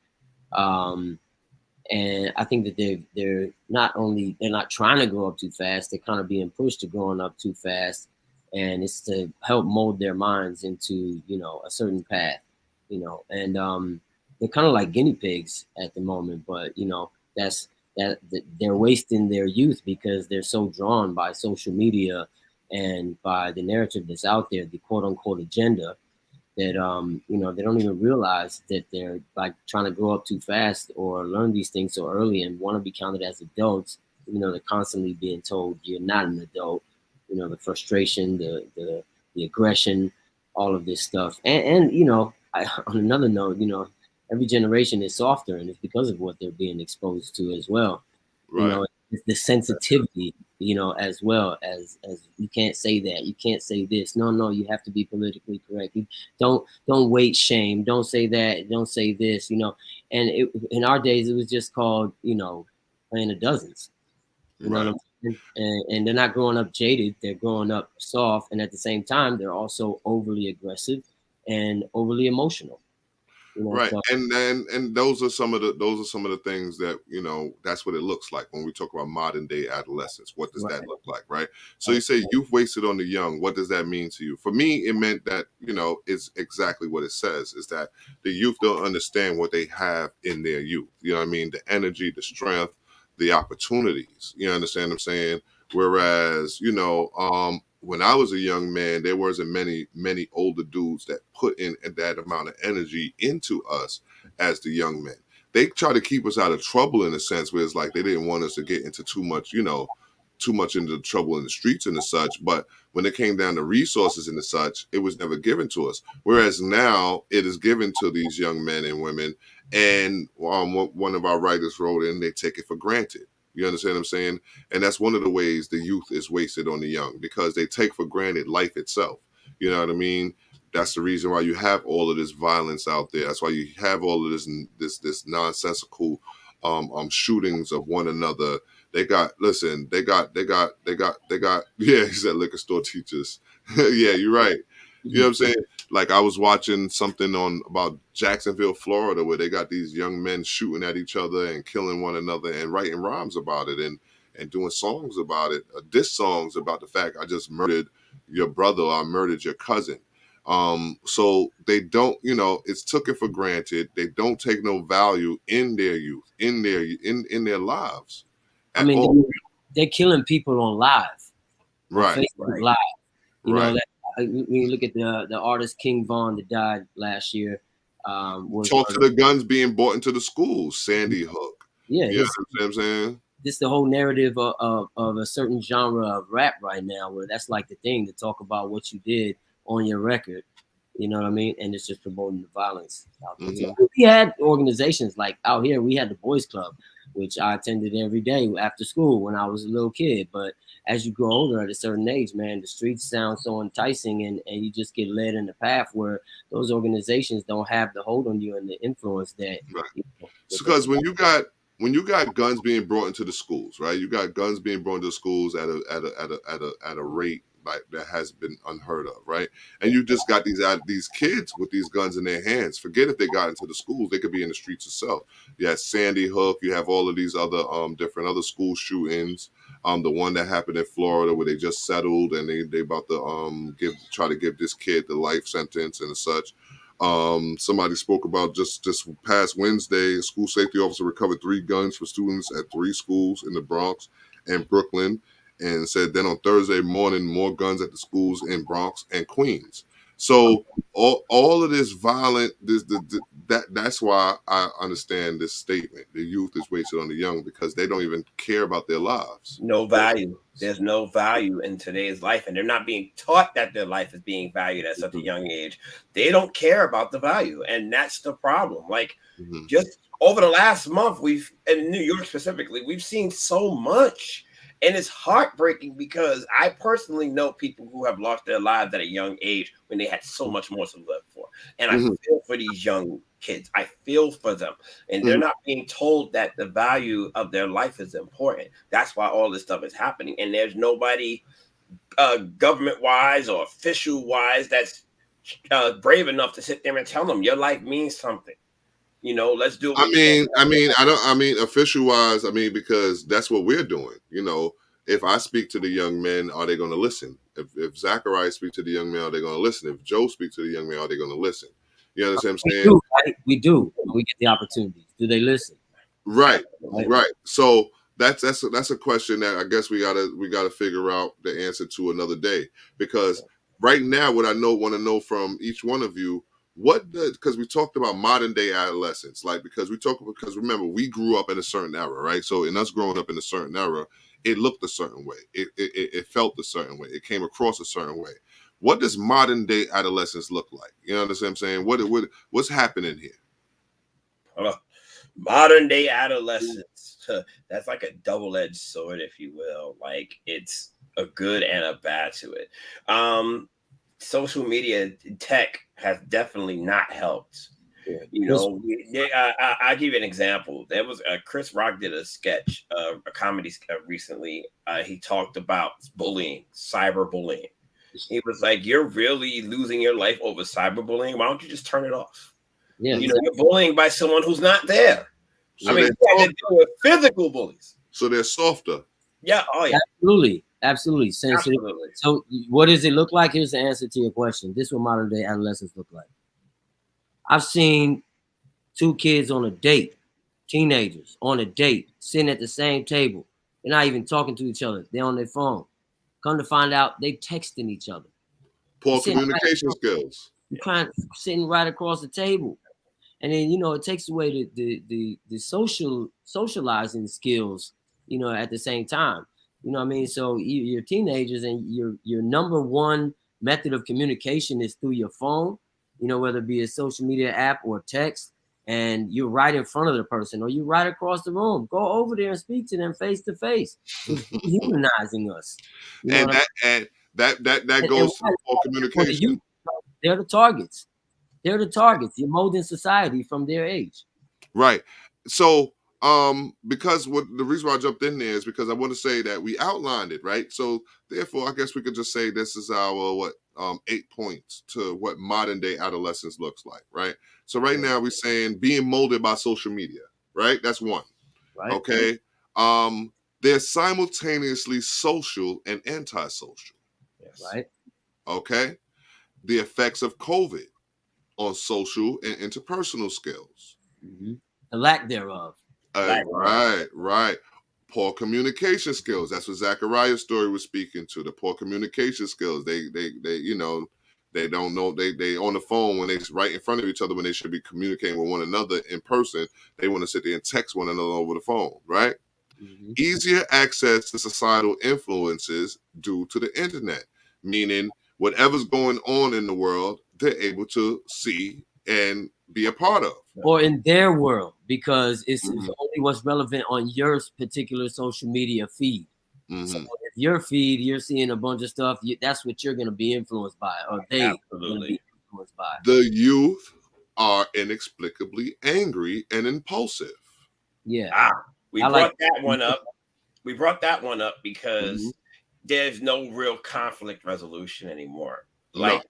And I think that they're not trying to grow up too fast. They're kind of being pushed to growing up too fast, and it's to help mold their minds into a certain path. And they're kind of like guinea pigs at the moment. But they're wasting their youth because they're so drawn by social media and by the narrative that's out there, the quote unquote agenda, that they don't even realize that they're like trying to grow up too fast or learn these things so early and want to be counted as adults. They're constantly being told you're not an adult. The frustration, the aggression, all of this stuff. And on another note, every generation is softer, and it's because of what they're being exposed to as well. Right. The sensitivity, as well as you can't say that, you can't say this. No, you have to be politically correct. You don't weight shame. Don't say that. Don't say this. And in our days, it was just called, playing the dozens. You know what I'm saying? And they're not growing up jaded. They're growing up soft, and at the same time, they're also overly aggressive and overly emotional. Right. So. And those are some of the things that, that's what it looks like when we talk about modern day adolescence. What does that look like? Right. So you say youth wasted on the young. What does that mean to you? For me, it meant that, it's exactly what it says, is that the youth don't understand what they have in their youth. You know what I mean? The energy, the strength, the opportunities. You understand what I'm saying? Whereas, when I was a young man, there wasn't many older dudes that put in that amount of energy into us as the young men. They try to keep us out of trouble in a sense where it's like they didn't want us to get into too much, too much into trouble in the streets and the such, but when it came down to resources and the such, it was never given to us. Whereas now it is given to these young men and women, and one of our writers wrote in, they take it for granted. You understand what I'm saying? And that's one of the ways the youth is wasted on the young, because they take for granted life itself. You know what I mean? That's the reason why you have all of this violence out there. That's why you have all of this nonsensical shootings of one another. They got yeah, he said liquor store teachers. Yeah, you're right. You know what I'm saying? Like, I was watching something on about Jacksonville, Florida, where they got these young men shooting at each other and killing one another and writing rhymes about it and doing songs about it, diss songs about the fact, I just murdered your brother, or I murdered your cousin. So they don't, it's taken for granted. They don't take no value in their youth, in their lives. I mean, they're killing people on live, right? On Facebook Live. You right. know, that when you look at the artist King Von that died last year. Talk to the guns being brought into the schools, Sandy Hook. Yeah, you know what I'm saying? This the whole narrative of a certain genre of rap right now, where that's like the thing, to talk about what you did on your record. You know what I mean? And it's just promoting the violence out there. Mm-hmm. So we had organizations like out here. We had the Boys Club, which I attended every day after school when I was a little kid. But as you grow older, at a certain age, man, the streets sound so enticing, and you just get led in the path where those organizations don't have the hold on you and the influence that. Right. Because when you got guns being brought into the schools, right? You got guns being brought into schools at a rate like that has been unheard of, right? And you just got these kids with these guns in their hands. Forget if they got into the schools, they could be in the streets itself. You have Sandy Hook, you have all of these other different other school shootings. The one that happened in Florida where they just settled and they about to try to give this kid the life sentence and such. Somebody spoke about just past Wednesday, a school safety officer recovered 3 guns for students at 3 schools in the Bronx and Brooklyn, and said then on Thursday morning, more guns at the schools in Bronx and Queens. So all of this violent, that's why I understand this statement. The youth is wasted on the young, because they don't even care about their lives. No value. There's no value in today's life, and they're not being taught that their life is being valued at such a young age. They don't care about the value, and that's the problem. Like, just over the last month, in New York specifically, we've seen so much. And it's heartbreaking, because I personally know people who have lost their lives at a young age when they had so much more to live for. And I feel for these young kids. I feel for them. And they're not being told that the value of their life is important. That's why all this stuff is happening. And there's nobody government-wise or official-wise that's brave enough to sit there and tell them your life means something. Let's do it. Official wise, because that's what we're doing. If I speak to the young men, are they going to listen? If Zachariah speaks to the young men, are they going to listen? If Joe speaks to the young men, are they going to listen? You understand what I'm saying? We do. We get the opportunities. Do they listen? Right. So that's a question that I guess we gotta figure out the answer to another day. Because right now, what I want to know from each one of you. Because we talked about modern day adolescence, because remember, we grew up in a certain era, right? So in us growing up in a certain era, it looked a certain way. It felt a certain way. It came across a certain way. What does modern day adolescence look like? You know what I'm saying? What's happening here? Modern day adolescence. That's like a double-edged sword, if you will. Like, it's a good and a bad to it. Social media tech has definitely not helped. I'll give you an example. There was Chris Rock did a sketch, a comedy recently. He talked about bullying, cyberbullying. He was like, "You're really losing your life over cyberbullying. Why don't you just turn it off?" Yeah, you're bullying by someone who's not there. So you have to deal with physical bullies. So they're softer. Yeah. Oh yeah. Absolutely sensitive. Absolutely. So what does it look like? Here's the answer to your question. This is what modern day adolescents look like. I've seen 2 kids on a date, teenagers on a date, sitting at the same table. They're not even talking to each other. They're on their phone. Come to find out, they texting each other. Poor communication skills. You're sitting right across the table. And then, it takes away the socializing skills, at the same time. You know what I mean? So you're teenagers, and your number one method of communication is through your phone, you know, whether it be a social media app or text, and you're right in front of the person, or you're right across the room. Go over there and speak to them face to face. It's dehumanizing us. You know And what that and goes why? to poor For the communication. youth, they're the targets. They're the targets. You're molding society from their age. Right. So, because what the reason why I jumped in there is because I want to say that we outlined it, right? So, therefore, I guess we could just say this is our 8 points to what modern day adolescence looks like, right? So, right now we're saying being molded by social media, right? That's one. Right. Okay. They're simultaneously social and antisocial. Yes. Right. Okay. The effects of COVID on social and interpersonal skills. Mm-hmm. The lack thereof. Right. Poor communication skills. That's what Zachariah's story was speaking to. The poor communication skills. They you know, they don't know. They on the phone when they right in front of each other when they should be communicating with one another in person. They want to sit there and text one another over the phone. Right. Mm-hmm. Easier access to societal influences due to the internet, meaning whatever's going on in the world, they're able to see and be a part of. Or in their world, because it's only what's relevant on your particular social media feed. So if your feed, you're seeing a bunch of stuff, that's what you're going to be influenced by, or they are going to be influenced by. The youth are inexplicably angry and impulsive. Yeah. We brought that one up. We brought that one up because there's no real conflict resolution anymore. Like,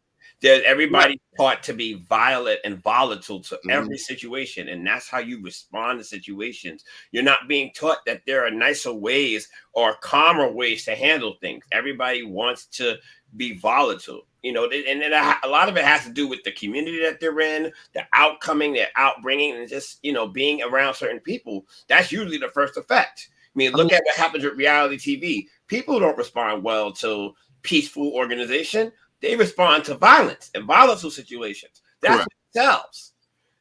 everybody's taught to be violent and volatile to every situation, and that's how you respond to situations. You're not being taught that there are nicer ways or calmer ways to handle things. Everybody wants to be volatile, you know, and a lot of it has to do with the community that they're in, the their outbringing, and just, you know, being around certain people. That's usually the first effect. I mean, look at what happens with reality TV. People don't respond well to peaceful organization. They respond to violence and volatile situations. That's what it sells,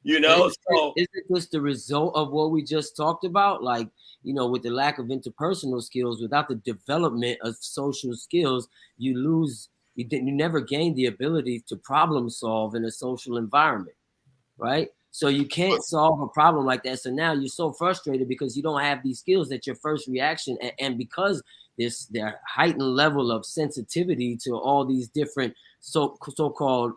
you know. Isn't this the result of what we just talked about? Like, you know, with the lack of interpersonal skills, without the development of social skills, you lose. You never gain the ability to problem solve in a social environment, right? So you can't solve a problem like that. So now you're so frustrated because you don't have these skills that your first reaction, and because their heightened level of sensitivity to all these different so-called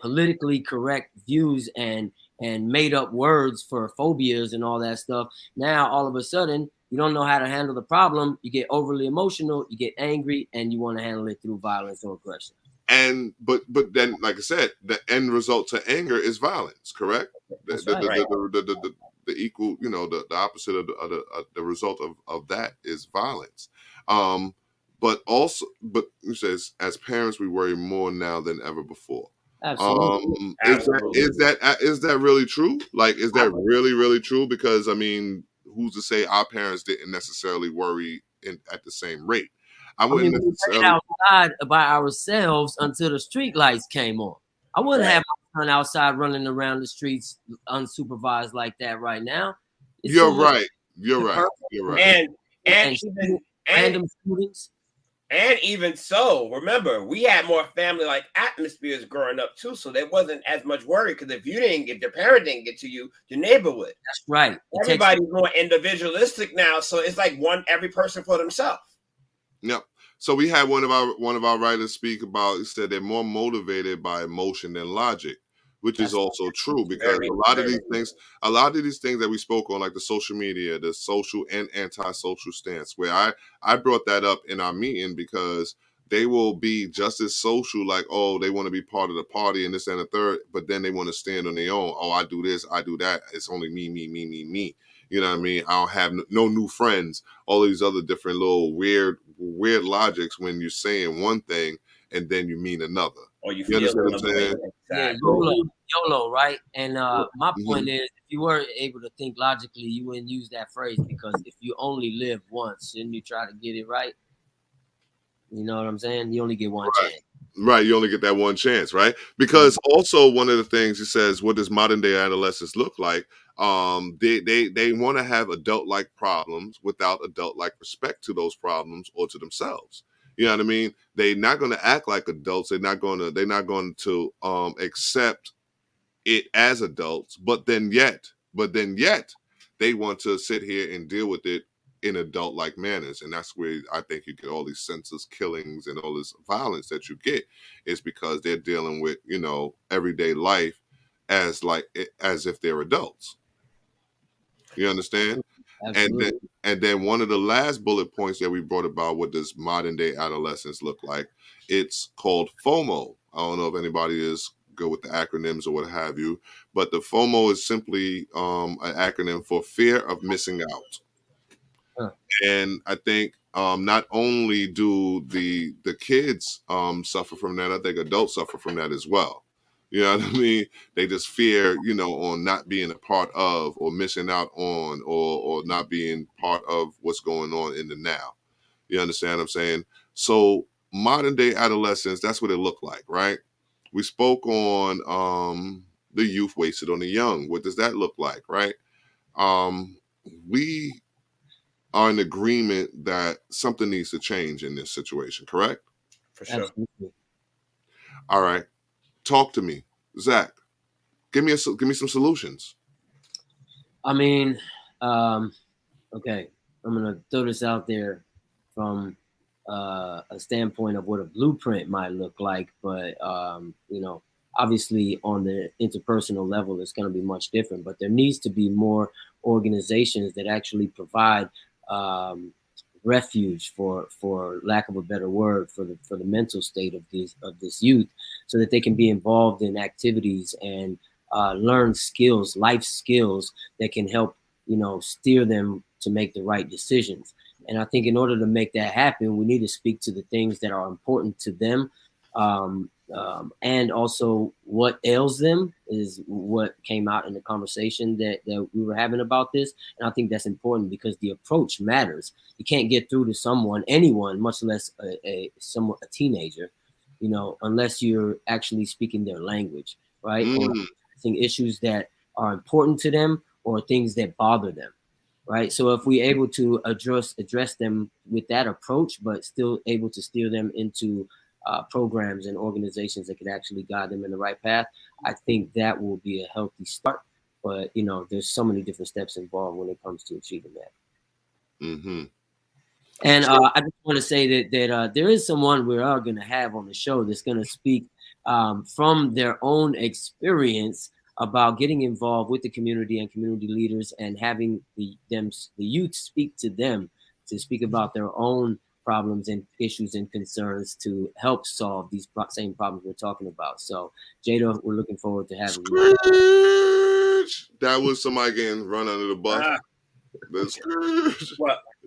politically correct views and made up words for phobias and all that stuff. Now all of a sudden you don't know how to handle the problem. You get overly emotional, you get angry, and you want to handle it through violence or aggression. And but then, like I said, the end result to anger is violence. Correct? The equal, you know, the opposite of the result of that is violence. But it says, as parents, we worry more now than ever before. Absolutely. Is that really true? Like, is that really true? Because I mean, who's to say our parents didn't necessarily worry at the same rate? We played outside by ourselves until the street lights came on. I wouldn't have my son outside running around the streets unsupervised like that right now. You're right. And random students. And even so, remember, we had more family-like atmospheres growing up too, so there wasn't as much worry, because if your parent didn't get to you, your neighbor would. That's right. Everybody's more individualistic now, so it's like every person for themselves. Yep. So we had one of our writers speak about. He said they're more motivated by emotion than logic, which is also true, because a lot of these things that we spoke on, like the social media, the social and anti-social stance, where I brought that up in our meeting, because they will be just as social, like, oh, they want to be part of the party and this and the third, but then they want to stand on their own. Oh, I do this, I do that. It's only me. You know what I mean? I don't have no new friends. All these other different little weird logics when you're saying one thing and then you mean another. Or you understand what I'm saying? Yeah, YOLO, right? And my point is, if you were able to think logically, you wouldn't use that phrase, because if you only live once, shouldn't you try to get it right? You know what I'm saying? You only get one chance. Right, you only get that one chance, right? Because also one of the things he says, what does modern day adolescence look like? They want to have adult-like problems without adult-like respect to those problems or to themselves. You know what I mean? They're not going to act like adults. They're not going to accept it as adults, but then yet they want to sit here and deal with it in adult-like manners. And that's where I think you get all these senseless killings and all this violence that you get, is because they're dealing with, everyday life as if they're adults. You understand? Absolutely. And then one of the last bullet points that we brought about, what does modern day adolescence look like? It's called FOMO. I don't know if anybody is good with the acronyms or what have you, but the FOMO is simply an acronym for fear of missing out. Huh. And I think not only do the kids suffer from that, I think adults suffer from that as well. You know what I mean? They just fear, on not being a part of, or missing out on, or not being part of what's going on in the now. You understand what I'm saying? So modern day adolescence, that's what it looked like, right? We spoke on the youth wasted on the young. What does that look like, right? We are in agreement that something needs to change in this situation, correct? For sure. Absolutely. All right. Talk to me, Zach. Give me some solutions. I mean, okay, I'm gonna throw this out there from a standpoint of what a blueprint might look like, but obviously on the interpersonal level, it's going to be much different. But there needs to be more organizations that actually provide refuge, for lack of a better word, for the mental state of this youth, so that they can be involved in activities and learn skills, life skills that can help steer them to make the right decisions. And I think in order to make that happen, we need to speak to the things that are important to them. And also what ails them is what came out in the conversation that we were having about this. And I think that's important because the approach matters. You can't get through to anyone, much less a teenager, unless you're actually speaking their language, right? Or issues that are important to them or things that bother them. Right. So if we're able to address them with that approach, but still able to steer them into programs and organizations that could actually guide them in the right path, I think that will be a healthy start. But, there's so many different steps involved when it comes to achieving that. Mm-hmm. And I just want to say that there is someone we are going to have on the show that's going to speak from their own experience about getting involved with the community and community leaders and having the youth speak to them, to speak about their own problems and issues and concerns to help solve these same problems we're talking about. So, Jada, we're looking forward to having you. That was somebody getting run under the bus.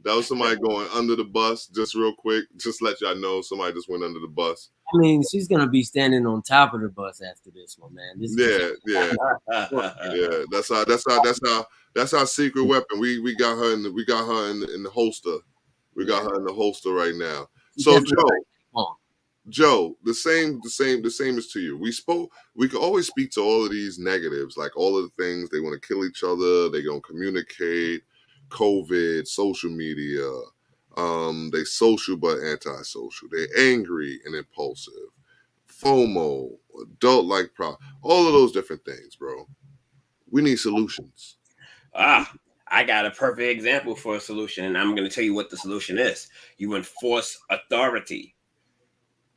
That was somebody going under the bus. Just real quick, just let y'all know somebody just went under the bus. I mean, she's gonna be standing on top of the bus after this one, man. Yeah. That's our secret weapon. We got her in the holster. We got her in the holster right now. So Joe, the same is to you. We can always speak to all of these negatives, like all of the things they want to kill each other, they don't communicate, COVID, social media, they social but antisocial, they're angry and impulsive, FOMO, adult-like problem, all of those different things, bro. We need solutions. I got a perfect example for a solution, and I'm going to tell you what the solution is. You enforce authority.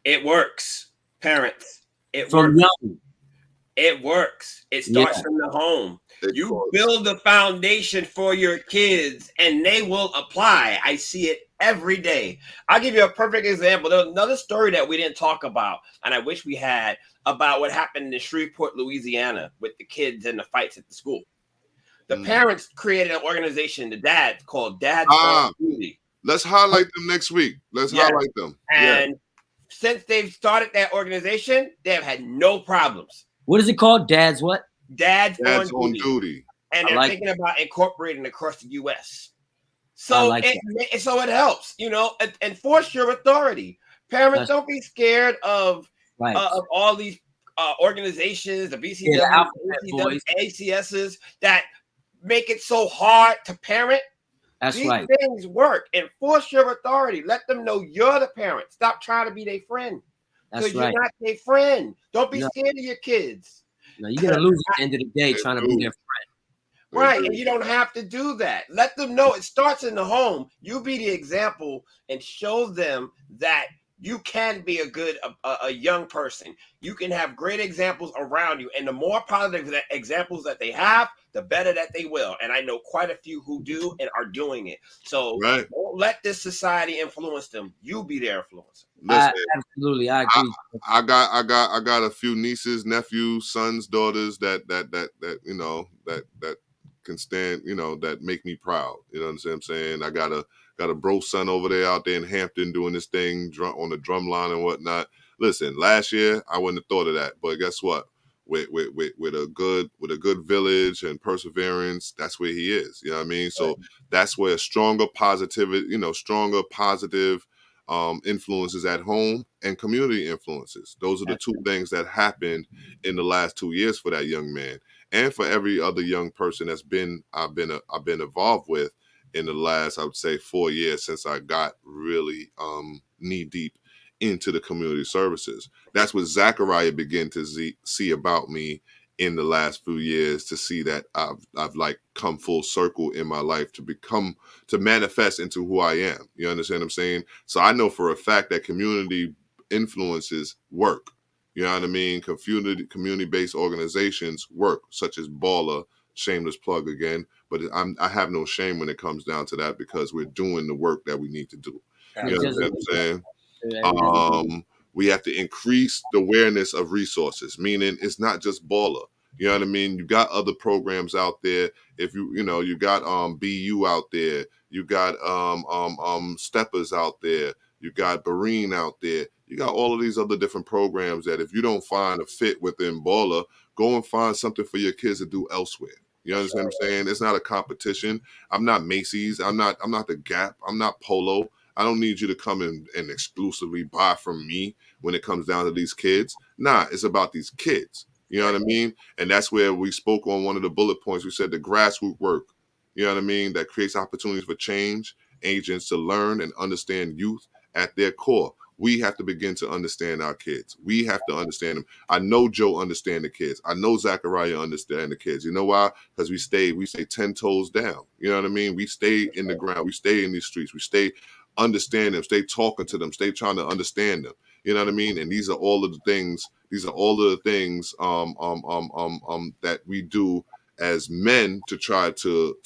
It works, parents. It works. Young. It works. It starts from the home. You build a foundation for your kids, and they will apply. I see it every day. I'll give you a perfect example. There was another story that we didn't talk about, and I wish we had, about what happened in Shreveport, Louisiana, with the kids and the fights at the school. The parents created an organization, the dads, called Dads on Duty. Let's highlight them next week. Highlight them. And since they've started that organization, they've had no problems. What is it called? Dads what? Dads on duty. And they're thinking about incorporating across the U.S. So it helps, enforce your authority. Parents, don't be scared of all these organizations, the BCW, ACSs, that make it so hard to parent. That's These right. things work. Enforce your authority. Let them know you're the parent. Stop trying to be their friend. That's Because right. you're not their friend. Don't be No. scared of your kids. No, you're gonna lose at the end of the day trying to be their friend. Right. And you don't have to do that. Let them know it starts in the home. You be the example and show them that you can be a young person. You can have great examples around you. And the more positive examples that they have, the better that they will. And I know quite a few who do and are doing it. So don't let this society influence them. You be their influencer. Absolutely, I agree. I got a few nieces, nephews, sons, daughters that can stand, that make me proud. You know what I'm saying? I got a bro son over there out there in Hampton doing this thing on the drum line and whatnot. Listen, last year I wouldn't have thought of that, but guess what? With a good village and perseverance, that's where he is. You know what I mean? So that's where stronger positive influences at home and community influences. Those are the two things that happened in the last 2 years for that young man, and for every other young person I've been involved with in the last, I would say, 4 years since I got really knee deep into the community services. That's what Zachariah began to see about me in the last few years, to see that I've like come full circle in my life to manifest into who I am. You understand what I'm saying? So I know for a fact that community influences work. You know what I mean? Community-based organizations work, such as Baller. Shameless plug again, but I have no shame when it comes down to that, because we're doing the work that we need to do. You know what I'm saying? We have to increase the awareness of resources, meaning it's not just Baller. You know what I mean? You got other programs out there. If you got BU out there, you got Steppers out there, you got Bareen out there. You got all of these other different programs that if you don't find a fit within Baller, go and find something for your kids to do elsewhere. You understand what I'm saying? It's not a competition. I'm not Macy's. I'm not the Gap. I'm not Polo. I don't need you to come in and exclusively buy from me when it comes down to these kids. Nah, it's about these kids. You know what I mean? And that's where we spoke on one of the bullet points. We said the grassroots work, you know what I mean, that creates opportunities for change, agents to learn and understand youth at their core. We have to begin to understand our kids. We have to understand them. I know Joe understand the kids. I know Zachariah understand the kids. You know why? Because we stay 10 toes down. You know what I mean? We stay in the ground. We stay in these streets. We stay understand them, stay talking to them, stay trying to understand them. You know what I mean? And these are all of the things. These are all of the things that we do as men to try to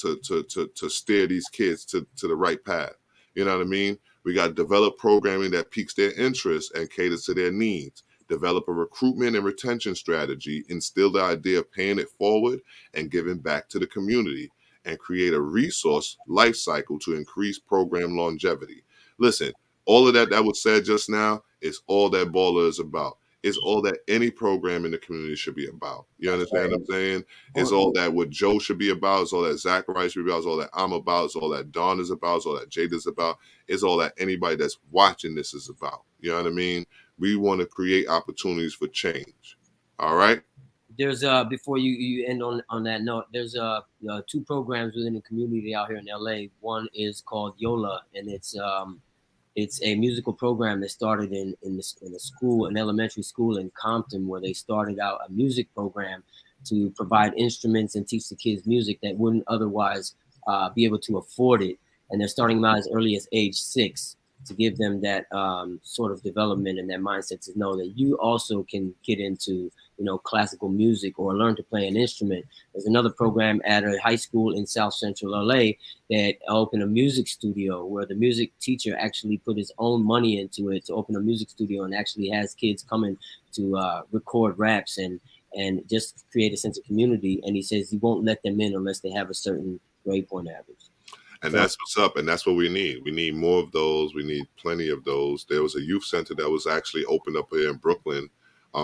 steer these kids to the right path. You know what I mean? We got to develop programming that piques their interest and caters to their needs. Develop a recruitment and retention strategy. Instill the idea of paying it forward and giving back to the community. And create a resource life cycle to increase program longevity. Listen, all of that was said just now is all that Baller is about. It's all that any program in the community should be about. You understand what I'm saying? It's all that what Joe should be about. It's all that Zachariah should be about. It's all that I'm about. It's all that Dawn is about. It's all that Jada's about. It's all that anybody that's watching this is about. You know what I mean? We want to create opportunities for change. All right? There's before you end on that note, there's two programs within the community out here in LA. One is called Yola, and it's a musical program that started in a school, an elementary school in Compton, where they started out a music program to provide instruments and teach the kids music that wouldn't otherwise be able to afford it. And they're starting them out as early as age 6 to give them that sort of development and that mindset to know that you also can get into classical music or learn to play an instrument. There's another program at a high school in South Central LA that opened a music studio where the music teacher actually put his own money into it to open a music studio and actually has kids coming to record raps and just create a sense of community. And he says he won't let them in unless they have a certain grade point average. And that's what's up. And that's what we need. We need more of those. We need plenty of those. There was a youth center that was actually opened up here in Brooklyn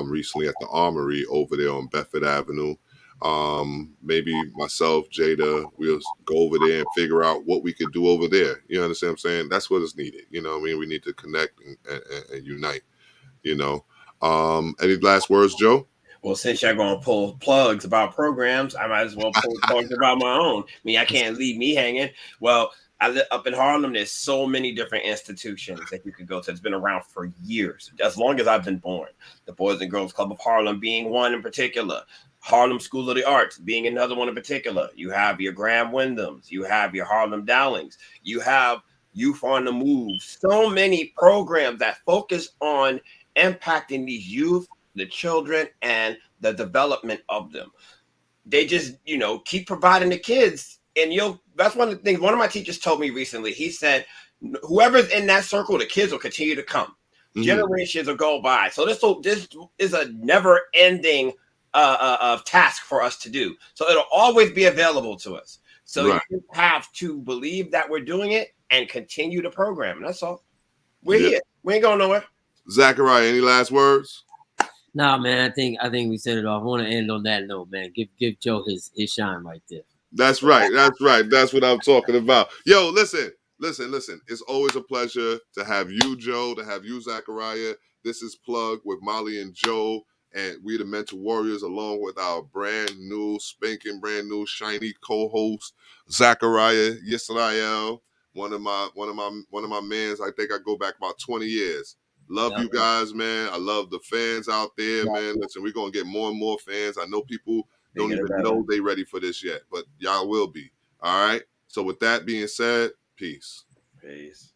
recently at the Armory over there on Bedford Avenue. Maybe myself, Jada, we'll go over there and figure out what we could do over there. You understand what I'm saying? That's what is needed. You know what I mean? We need to connect and unite, Any last words, Joe? Well, since y'all gonna pull plugs about programs, I might as well pull plugs about my own. I mean, I can't leave me hanging. Well, I live up in Harlem. There's so many different institutions that you could go to. It's been around for years, as long as I've been born. The Boys and Girls Club of Harlem being one in particular. Harlem School of the Arts being another one in particular. You have your Graham Wyndhams. You have your Harlem Dowlings. You have Youth on the Move. So many programs that focus on impacting these youth, the children, and the development of them. They just, keep providing the kids. And that's one of the things one of my teachers told me recently. He said, whoever's in that circle, the kids will continue to come. Generations will go by. So this is a never ending task for us to do. So it'll always be available to us. So you have to believe that we're doing it and continue the program. And that's all. We're here. We ain't going nowhere. Zachariah, any last words? Nah, man, I think we set it off. I want to end on that note, man. Give Joe his shine right there. That's right. That's what I'm talking about. Yo, listen. It's always a pleasure to have you, Joe, to have you, Zachariah. This is Plug with Molly and Joe, and we the Mental Warriors, along with our brand new, shiny co-host, Zachariah Yisrael, one of my mans. I think I go back about 20 years. Love you guys, man. I love the fans out there, man. Listen, we're going to get more and more fans. I know people don't even know they ready for this yet, but y'all will be. All right? So with that being said, peace. Peace.